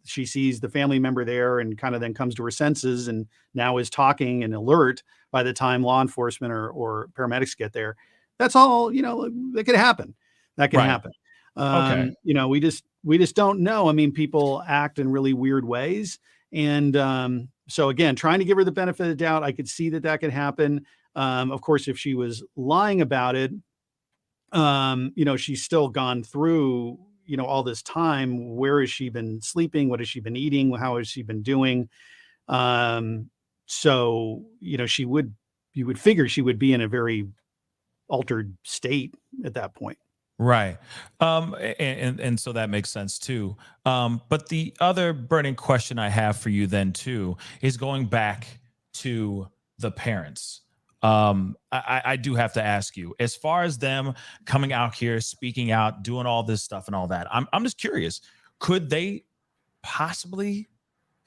she sees the family member there and kind of then comes to her senses and now is talking and alert by the time law enforcement or paramedics get there. That's all, that could happen. That can Right. happen. Okay. We just don't know. I mean, people act in really weird ways. And so again, trying to give her the benefit of the doubt, I could see that could happen. Of course, if she was lying about it, she's still gone through, all this time. Where has she been sleeping? What has she been eating? How has she been doing? So, you would figure she would be in a very altered state at that point. Right. And so that makes sense too. But the other burning question I have for you then too is going back to the parents. I do have to ask you, as far as them coming out here, speaking out, doing all this stuff and all that, I'm just curious, could they possibly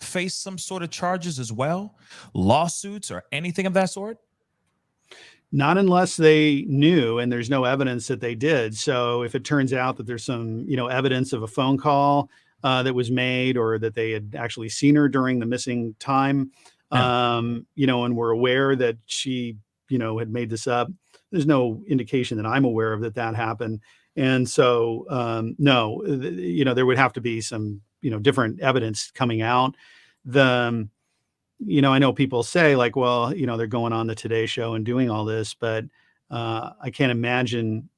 face some sort of charges as well? Lawsuits or anything of that sort? Not unless they knew, and there's no evidence that they did. So if it turns out that there's some, evidence of a phone call that was made or that they had actually seen her during the missing time, and we're aware that she, had made this up, there's no indication that I'm aware of that happened. And so, no, there would have to be some, different evidence coming out. I know people say like, well, they're going on the Today Show and doing all this, but I can't imagine,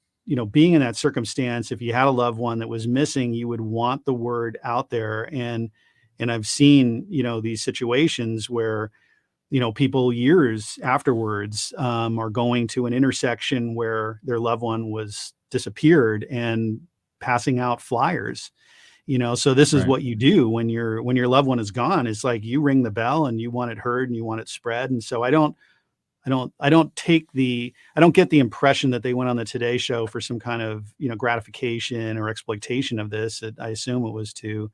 being in that circumstance. If you had a loved one that was missing, you would want the word out there. And I've seen, these situations where, people years afterwards are going to an intersection where their loved one was disappeared and passing out flyers. So this is Right. what you do when your loved one is gone. It's like you ring the bell and you want it heard and you want it spread. And so I don't get the impression that they went on the Today Show for some kind of, gratification or exploitation of this. I assume it was to,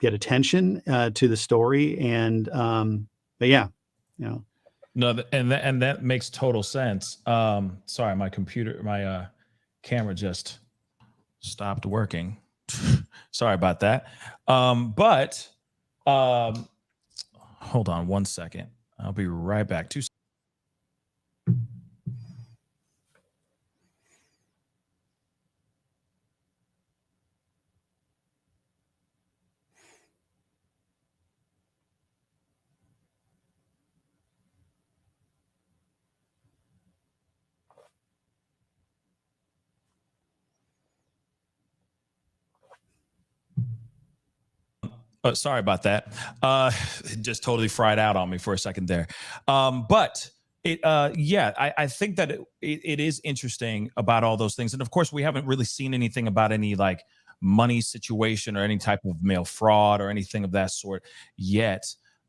get attention to the story. And but yeah, you know. No, and that makes total sense. Sorry, my camera just stopped working. Sorry about that. But hold on one second. I'll be right back. Sorry about that. It just totally fried out on me for a second there. But I think that it is interesting about all those things. And of course, we haven't really seen anything about any like money situation or any type of mail fraud or anything of that sort yet.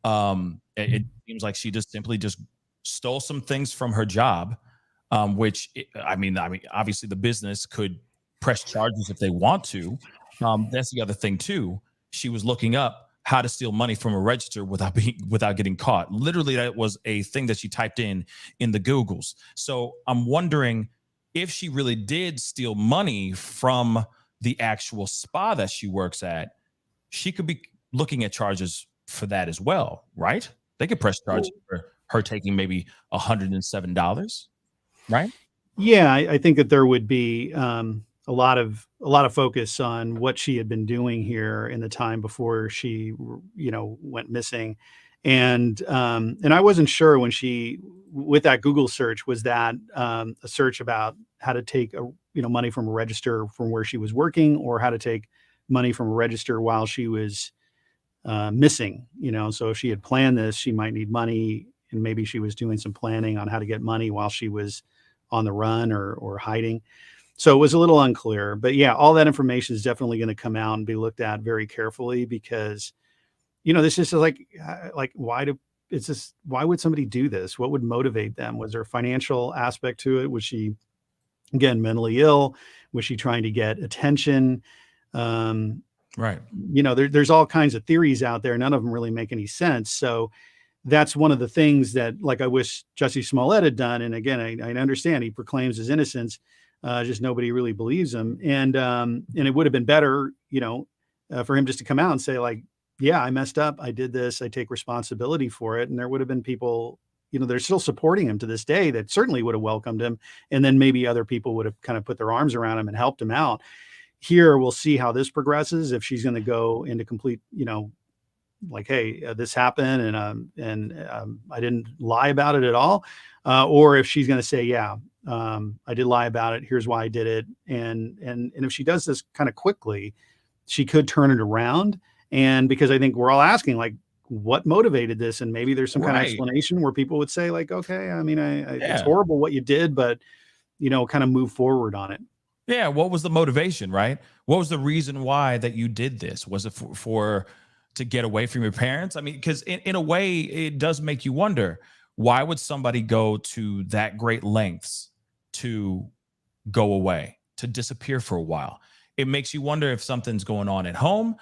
It seems like she just simply just stole some things from her job, I mean, obviously the business could press charges if they want to. That's the other thing too. She was looking up how to steal money from a register without getting caught. Literally, that was a thing that she typed in the Googles. So I'm wondering if she really did steal money from the actual spa that she works at, she could be looking at charges for that as well, right? They could press charges for her taking maybe $107, right? Yeah, I think that there would be a lot of focus on what she had been doing here in the time before she, went missing, and I wasn't sure when with that Google search, was that a search about how to take money from a register from where she was working, or how to take money from a register while she was missing. So if she had planned this, she might need money, and maybe she was doing some planning on how to get money while she was on the run or hiding. So it was a little unclear, but yeah, all that information is definitely going to come out and be looked at very carefully, because, this is like, why would somebody do this? What would motivate them? Was there a financial aspect to it? Was she, again, mentally ill? Was she trying to get attention? Right. There's all kinds of theories out there. None of them really make any sense. So that's one of the things that, like, I wish Jussie Smollett had done. And again, I understand he proclaims his innocence. Just nobody really believes him. And it would have been better, for him just to come out and say, like, yeah, I messed up. I did this. I take responsibility for it. And there would have been people, they're still supporting him to this day that certainly would have welcomed him. And then maybe other people would have kind of put their arms around him and helped him out. Here, we'll see how this progresses. If she's going to go into complete, like, hey, this happened, and I didn't lie about it at all, or if she's going to say, yeah, I did lie about it. Here's why I did it. And if she does this kind of quickly, she could turn it around. And because I think we're all asking, like, what motivated this? And maybe there's some kind of explanation where people would say, like, okay, I mean, it's horrible what you did, but, kind of move forward on it. Yeah. What was the motivation, right? What was the reason why that you did this? Was it for to get away from your parents? I mean, because in a way, it does make you wonder, why would somebody go to that great lengths to go away, to disappear for a while? It makes you wonder if something's going on at home,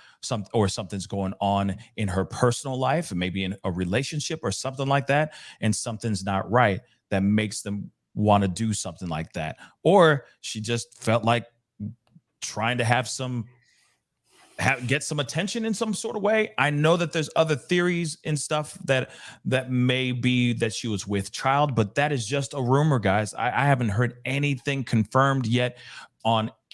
or something's going on in her personal life, and maybe in a relationship or something like that, and something's not right that makes them want to do something like that. Or she just felt like trying to get some attention in some sort of way. I know that there's other theories and stuff that may be that she was with child, but that is just a rumor, guys. I haven't heard anything confirmed yet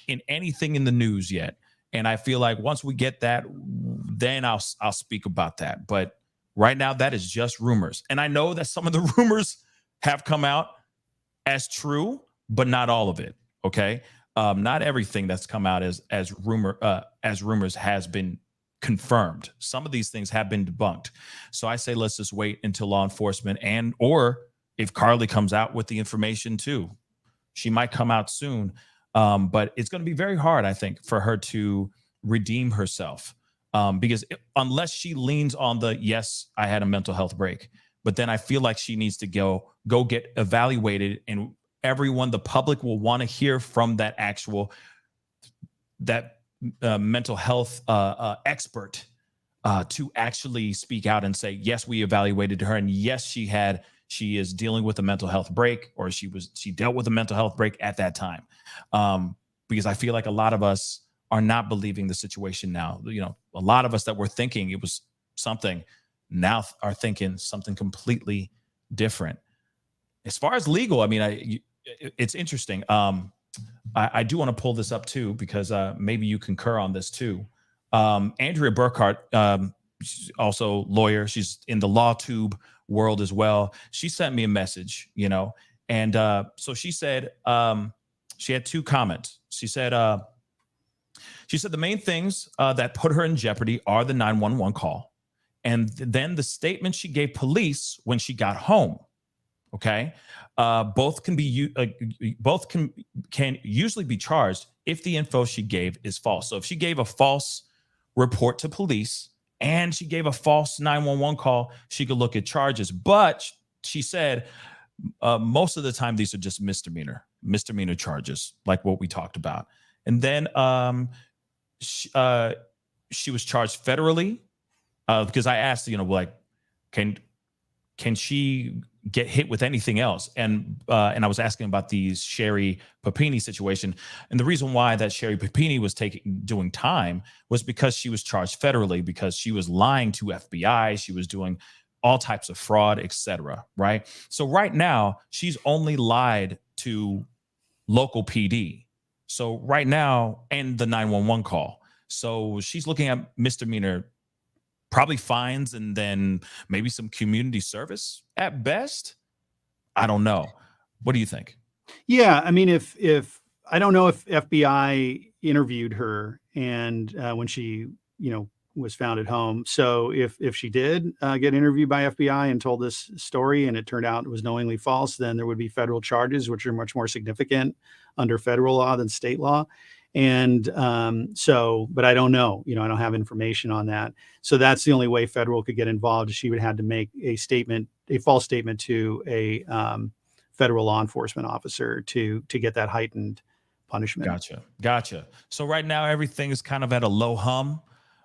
in anything in the news yet. And I feel like once we get that, then I'll speak about that. But right now, that is just rumors. And I know that some of the rumors have come out as true, but not all of it. Okay. Not everything that's come out as rumors has been confirmed. Some of these things have been debunked. So I say, let's just wait until law enforcement or if Carlee comes out with the information too. She might come out soon. But it's going to be very hard, I think, for her to redeem herself. Because unless she leans on yes, I had a mental health break, but then I feel like she needs to go get evaluated, and the public will want to hear from that mental health expert to actually speak out and say, yes, we evaluated her, and yes, she is dealing with a mental health break, or she dealt with a mental health break at that time. Because I feel like a lot of us are not believing the situation now. You know, a lot of us that were thinking it was something now are thinking something completely different. As far as legal, I mean, it's interesting. I do want to pull this up too, because maybe you concur on this too. Andrea Burkhart, she's also lawyer. She's in the law tube world as well. She sent me a message, you know, and so she said she had 2 comments. She said the main things that put her in jeopardy are the 911 call, and then the statement she gave police when she got home. Okay, both can usually be charged if the info she gave is false. So if she gave a false report to police and she gave a false 911 call, she could look at charges. But she said most of the time these are just misdemeanor charges, like what we talked about. And then she was charged federally because I asked, you know, like, can she get hit with anything else? And I was asking about the Sherry Papini situation. And the reason why that Sherry Papini was doing time was because she was charged federally, because she was lying to FBI. She was doing all types of fraud, etc. Right? So right now, she's only lied to local PD. So right now, and the 911 call. So she's looking at misdemeanor, probably fines, and then maybe some community service at best. I don't know. What do you think? Yeah, I mean, if I don't know if FBI interviewed her and when she, you know, was found at home. So if she did get interviewed by FBI and told this story and it turned out it was knowingly false, then there would be federal charges, which are much more significant under federal law than state law. And but I don't know, you know, I don't have information on that. So that's the only way federal could get involved. She would have to make a false statement to a federal law enforcement officer to get that heightened punishment. Gotcha. So right now, everything is kind of at a low hum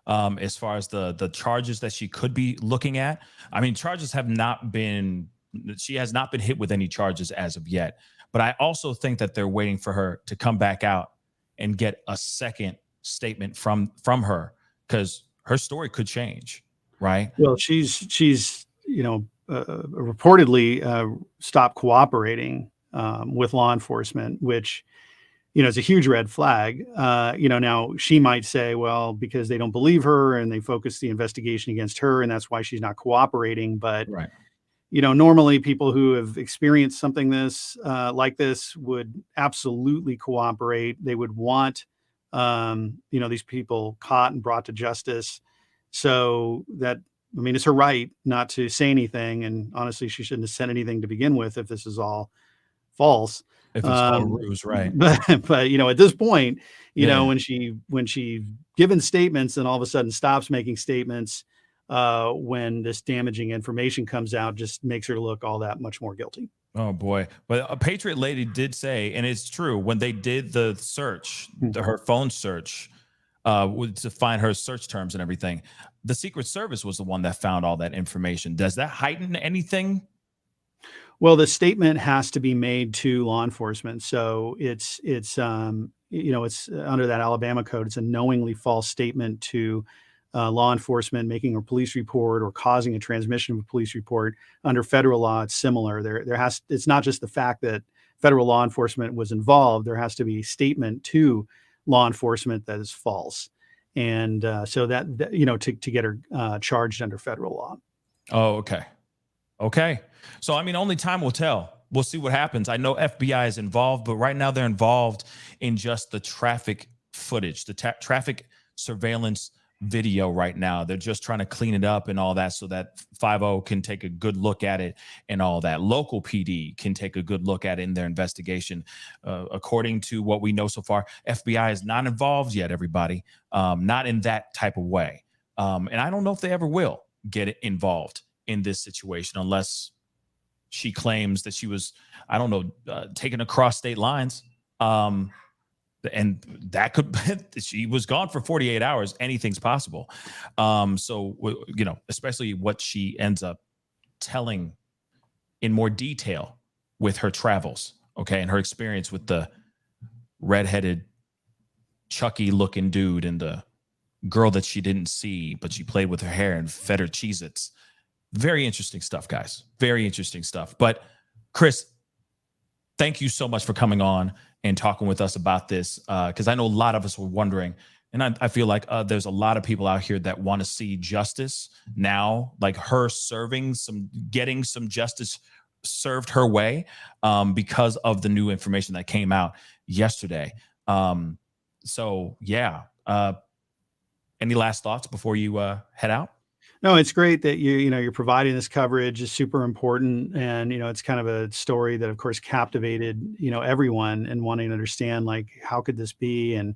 as far as the charges that she could be looking at. I mean, she has not been hit with any charges as of yet. But I also think that they're waiting for her to come back out and get a second statement from her, because her story could change, right? Well, she's you know, reportedly stopped cooperating with law enforcement, which, you know, is a huge red flag. You know, now she might say, well, because they don't believe her and they focus the investigation against her, and that's why she's not cooperating. But right. You know, normally people who have experienced something like this would absolutely cooperate. They would want, you know, these people caught and brought to justice. So that, I mean, it's her right not to say anything. And honestly, she shouldn't have said anything to begin with if this is all false. If it's all ruse, right? But you know, at this point, you know, when she given statements and all of a sudden stops making statements, when this damaging information comes out, just makes her look all that much more guilty. Oh boy. But a Patriot lady did say, and it's true, when they did the search, her phone search, to find her search terms and everything, the Secret Service was the one that found all that information. Does that heighten anything? Well, the statement has to be made to law enforcement. So it's you know, it's under that Alabama code. It's a knowingly false statement to law enforcement, making a police report or causing a transmission of a police report. Under federal law, it's similar. It's not just the fact that federal law enforcement was involved. There has to be a statement to law enforcement that is false. And so that, you know, to get her charged under federal law. Oh, okay. So, I mean, only time will tell. We'll see what happens. I know FBI is involved, but right now they're involved in just the traffic footage, the traffic surveillance video right now. They're just trying to clean it up and all that so that 5-0 can take a good look at it and all that. Local PD can take a good look at it in their investigation. According to what we know so far, FBI is not involved yet, everybody. Not in that type of way. And I don't know if they ever will get involved in this situation unless she claims that she was, I don't know, taken across state lines. And that could, she was gone for 48 hours. Anything's possible. So, you know, especially what she ends up telling in more detail with her travels, okay, and her experience with the redheaded, Chucky looking dude and the girl that she didn't see, but she played with her hair and fed her Cheez-Its. Very interesting stuff, guys. Very interesting stuff. But Chris, thank you so much for coming on and talking with us about this, because I know a lot of us were wondering, and I feel like there's a lot of people out here that want to see justice now, like her getting some justice served her way, because of the new information that came out yesterday. So yeah, any last thoughts before you head out? No, it's great that you're providing this coverage. Is super important, and it's kind of a story that, of course, captivated everyone and wanting to understand, like, how could this be, and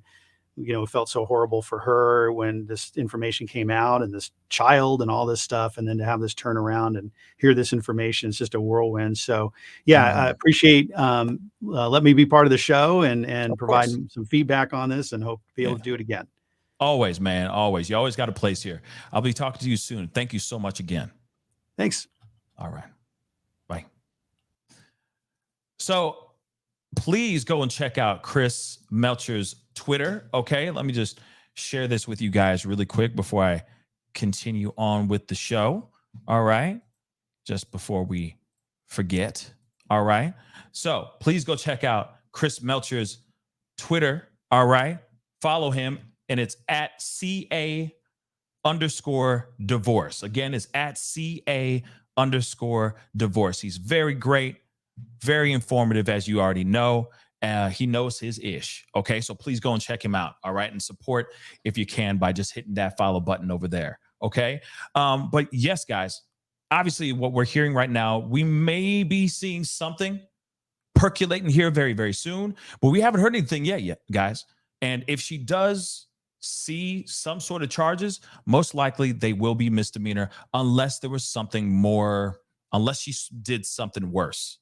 it felt so horrible for her when this information came out, and this child and all this stuff, and then to have this turnaround and hear this information, it's just a whirlwind. So yeah, I appreciate let me be part of the show and provide some feedback on this, and hope to be able to do it again. Always, man. Always. You always got a place here. I'll be talking to you soon. Thank you so much again. Thanks. All right. Bye. So please go and check out Chris Melcher's Twitter. Okay. Let me just share this with you guys really quick before I continue on with the show. All right. Just before we forget. All right. So please go check out Chris Melcher's Twitter. All right. Follow him. And it's at CA_divorce. Again, it's at CA_divorce. He's very great, very informative, as you already know. He knows his ish. Okay, so please go and check him out. All right, and support if you can by just hitting that follow button over there. Okay, but yes, guys, obviously what we're hearing right now, we may be seeing something percolating here very, very soon, but we haven't heard anything yet, guys. And if she does see some sort of charges, most likely they will be misdemeanor, unless there was something more, unless she did something worse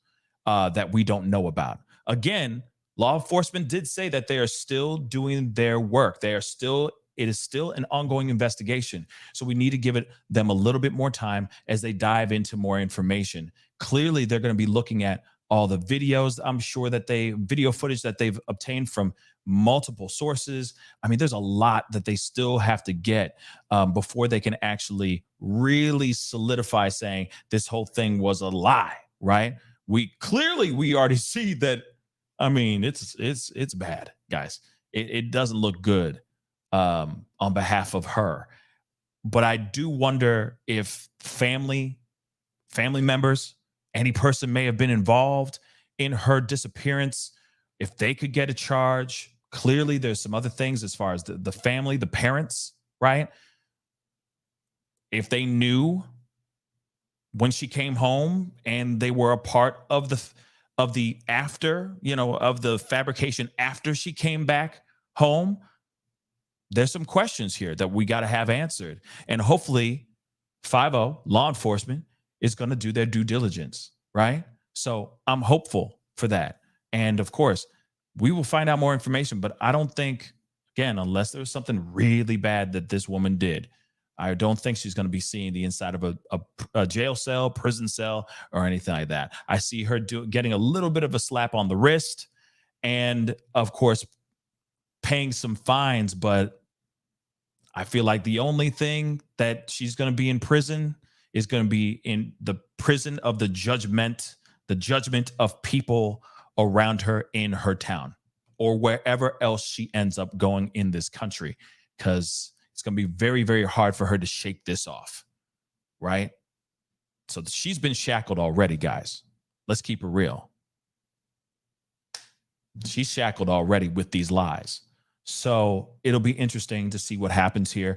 that we don't know about. Again, law enforcement did say that they are still doing their work. It is still an ongoing investigation. So we need to give them a little bit more time as they dive into more information. Clearly, they're going to be looking at all the videos, I'm sure that video footage that they've obtained from multiple sources. I mean, there's a lot that they still have to get before they can actually really solidify saying this whole thing was a lie, right? We already see that. I mean, it's bad, guys. It doesn't look good on behalf of her. But I do wonder if family members, any person may have been involved in her disappearance, if they could get a charge. Clearly, there's some other things as far as the family, the parents, right? If they knew when she came home and they were a part of the after, of the fabrication after she came back home, there's some questions here that we got to have answered. And hopefully 5-0 law enforcement is going to do their due diligence, right? So I'm hopeful for that. And of course, we will find out more information, but I don't think, again, unless there was something really bad that this woman did, I don't think she's going to be seeing the inside of a jail cell, prison cell, or anything like that. I see her getting a little bit of a slap on the wrist and, of course, paying some fines. But I feel like the only thing that she's going to be in prison is going to be in the prison of the judgment of people around her in her town or wherever else she ends up going in this country, because it's going to be very, very hard for her to shake this off, right? So she's been shackled already, guys. Let's keep it real. She's shackled already with these lies. So it'll be interesting to see what happens here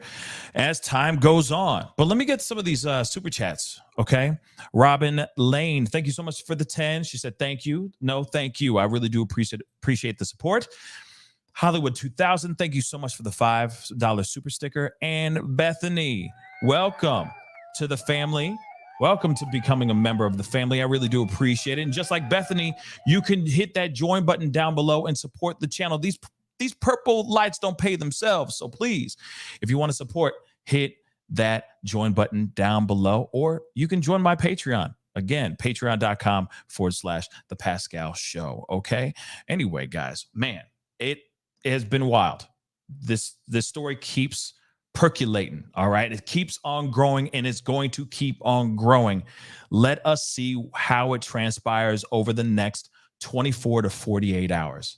as time goes on. But let me get some of these super chats, okay? Robin Lane, thank you so much for the 10. She said, thank you. No, thank you. I really do appreciate the support. Hollywood 2000, thank you so much for the $5 super sticker. And Bethany, welcome to the family. Welcome to becoming a member of the family. I really do appreciate it. And just like Bethany, you can hit that join button down below and support the channel. These purple lights don't pay themselves. So please, if you want to support, hit that join button down below, or you can join my Patreon. Again, patreon.com/the Pascal Show. Okay. Anyway, guys, man, it has been wild. This story keeps percolating. All right. It keeps on growing, and it's going to keep on growing. Let us see how it transpires over the next 24 to 48 hours.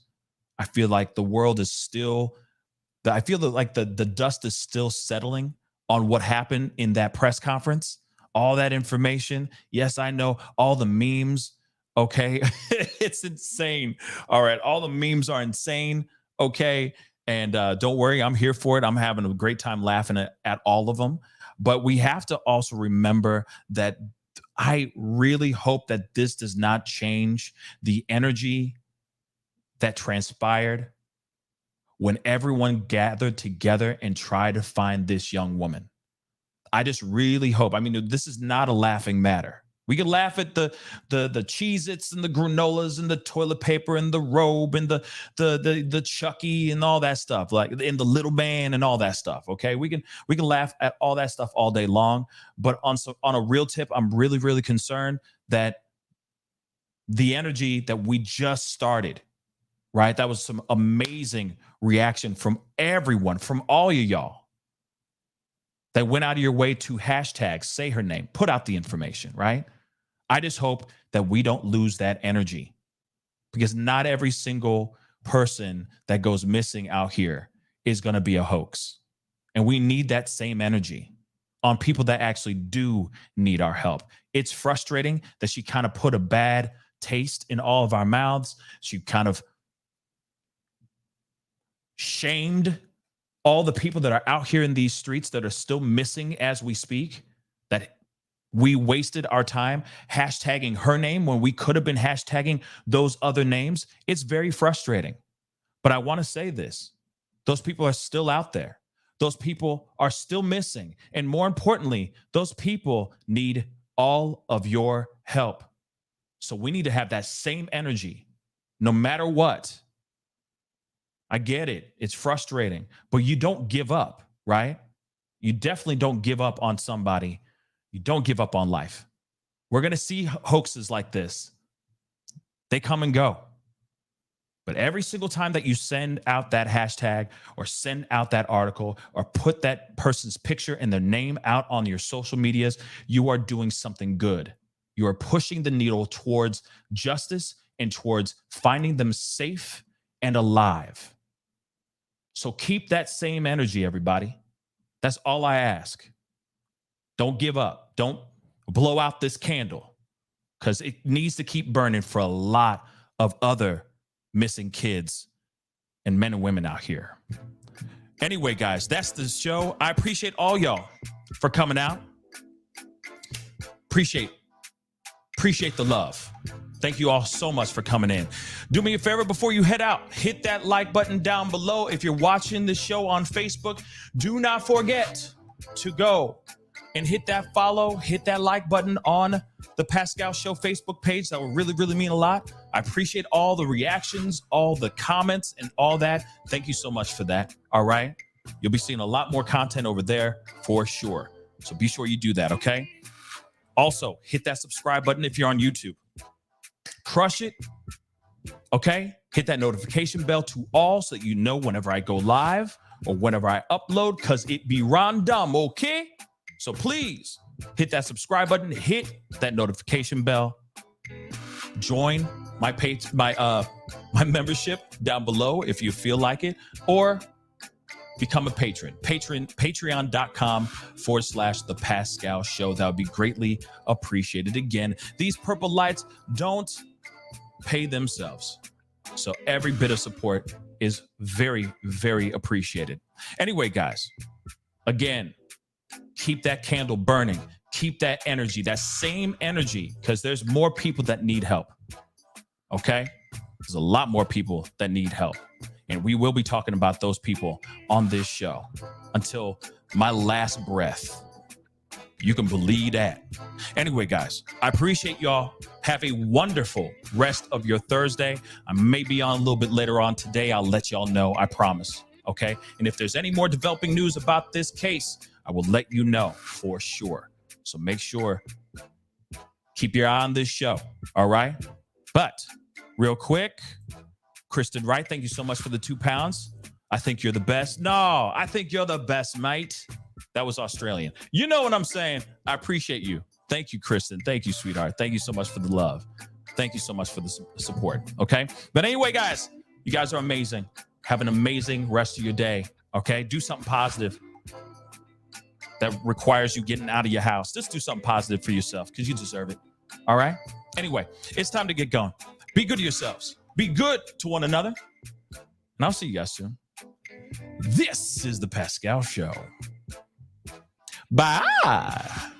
I feel like the world is still, I feel like the dust is still settling on what happened in that press conference. All that information. Yes, I know all the memes. Okay. It's insane. All right. All the memes are insane. Okay. And don't worry, I'm here for it. I'm having a great time laughing at all of them. But we have to also remember that I really hope that this does not change the energy that transpired when everyone gathered together and tried to find this young woman. I just really hope. I mean, this is not a laughing matter. We can laugh at the Cheez-Its and the granolas and the toilet paper and the robe and the Chucky and all that stuff, like and the little man and all that stuff. Okay, we can laugh at all that stuff all day long. But on a real tip, I'm really, really concerned that the energy that we just started, right? That was some amazing reaction from everyone, from all of y'all that went out of your way to hashtag, say her name, put out the information, right? I just hope that we don't lose that energy, because not every single person that goes missing out here is going to be a hoax. And we need that same energy on people that actually do need our help. It's frustrating that she kind of put a bad taste in all of our mouths. She kind of shamed all the people that are out here in these streets that are still missing as we speak, that we wasted our time hashtagging her name when we could have been hashtagging those other names. It's very frustrating. But I want to say this. Those people are still out there. Those people are still missing. And more importantly, those people need all of your help. So we need to have that same energy no matter what. I get it. It's frustrating, but you don't give up, right? You definitely don't give up on somebody. You don't give up on life. We're going to see hoaxes like this. They come and go. But every single time that you send out that hashtag or send out that article or put that person's picture and their name out on your social medias, you are doing something good. You are pushing the needle towards justice and towards finding them safe and alive. So keep that same energy, everybody. That's all I ask. Don't give up. Don't blow out this candle, because it needs to keep burning for a lot of other missing kids and men and women out here. Anyway, guys, that's the show. I appreciate all y'all for coming out. Appreciate the love. Thank you all so much for coming in. Do me a favor before you head out. Hit that like button down below. If you're watching the show on Facebook, do not forget to go and hit that follow, hit that like button on the Pascal Show Facebook page. That will really, really mean a lot. I appreciate all the reactions, all the comments, and all that. Thank you so much for that. All right. You'll be seeing a lot more content over there for sure. So be sure you do that, okay? Also, hit that subscribe button if you're on YouTube. Crush it, okay? Hit that notification bell to all so that you know whenever I go live or whenever I upload, because it be random, okay? So please hit that subscribe button, hit that notification bell, join my page, my membership down below if you feel like it, or become a patron. Patreon.com/the Pascal Show. That would be greatly appreciated. Again, these purple lights don't pay themselves. So every bit of support is very, very appreciated. Anyway, guys, again, keep that candle burning. Keep that energy, that same energy, because there's more people that need help. Okay? There's a lot more people that need help. And we will be talking about those people on this show until my last breath. You can believe that. Anyway, guys, I appreciate y'all. Have a wonderful rest of your Thursday. I may be on a little bit later on today. I'll let y'all know. I promise. Okay. And if there's any more developing news about this case, I will let you know for sure. So make sure, keep your eye on this show. All right. But real quick, Kristen Wright, thank you so much for the £2. I think you're the best. No, I think you're the best, mate. That was Australian. You know what I'm saying? I appreciate you. Thank you, Kristen. Thank you, sweetheart. Thank you so much for the love. Thank you so much for the support. Okay. But anyway, guys, you guys are amazing. Have an amazing rest of your day. Okay. Do something positive that requires you getting out of your house. Just do something positive for yourself because you deserve it. All right. Anyway, it's time to get going. Be good to yourselves. Be good to one another. And I'll see you guys soon. This is the Pascal Show. Bye.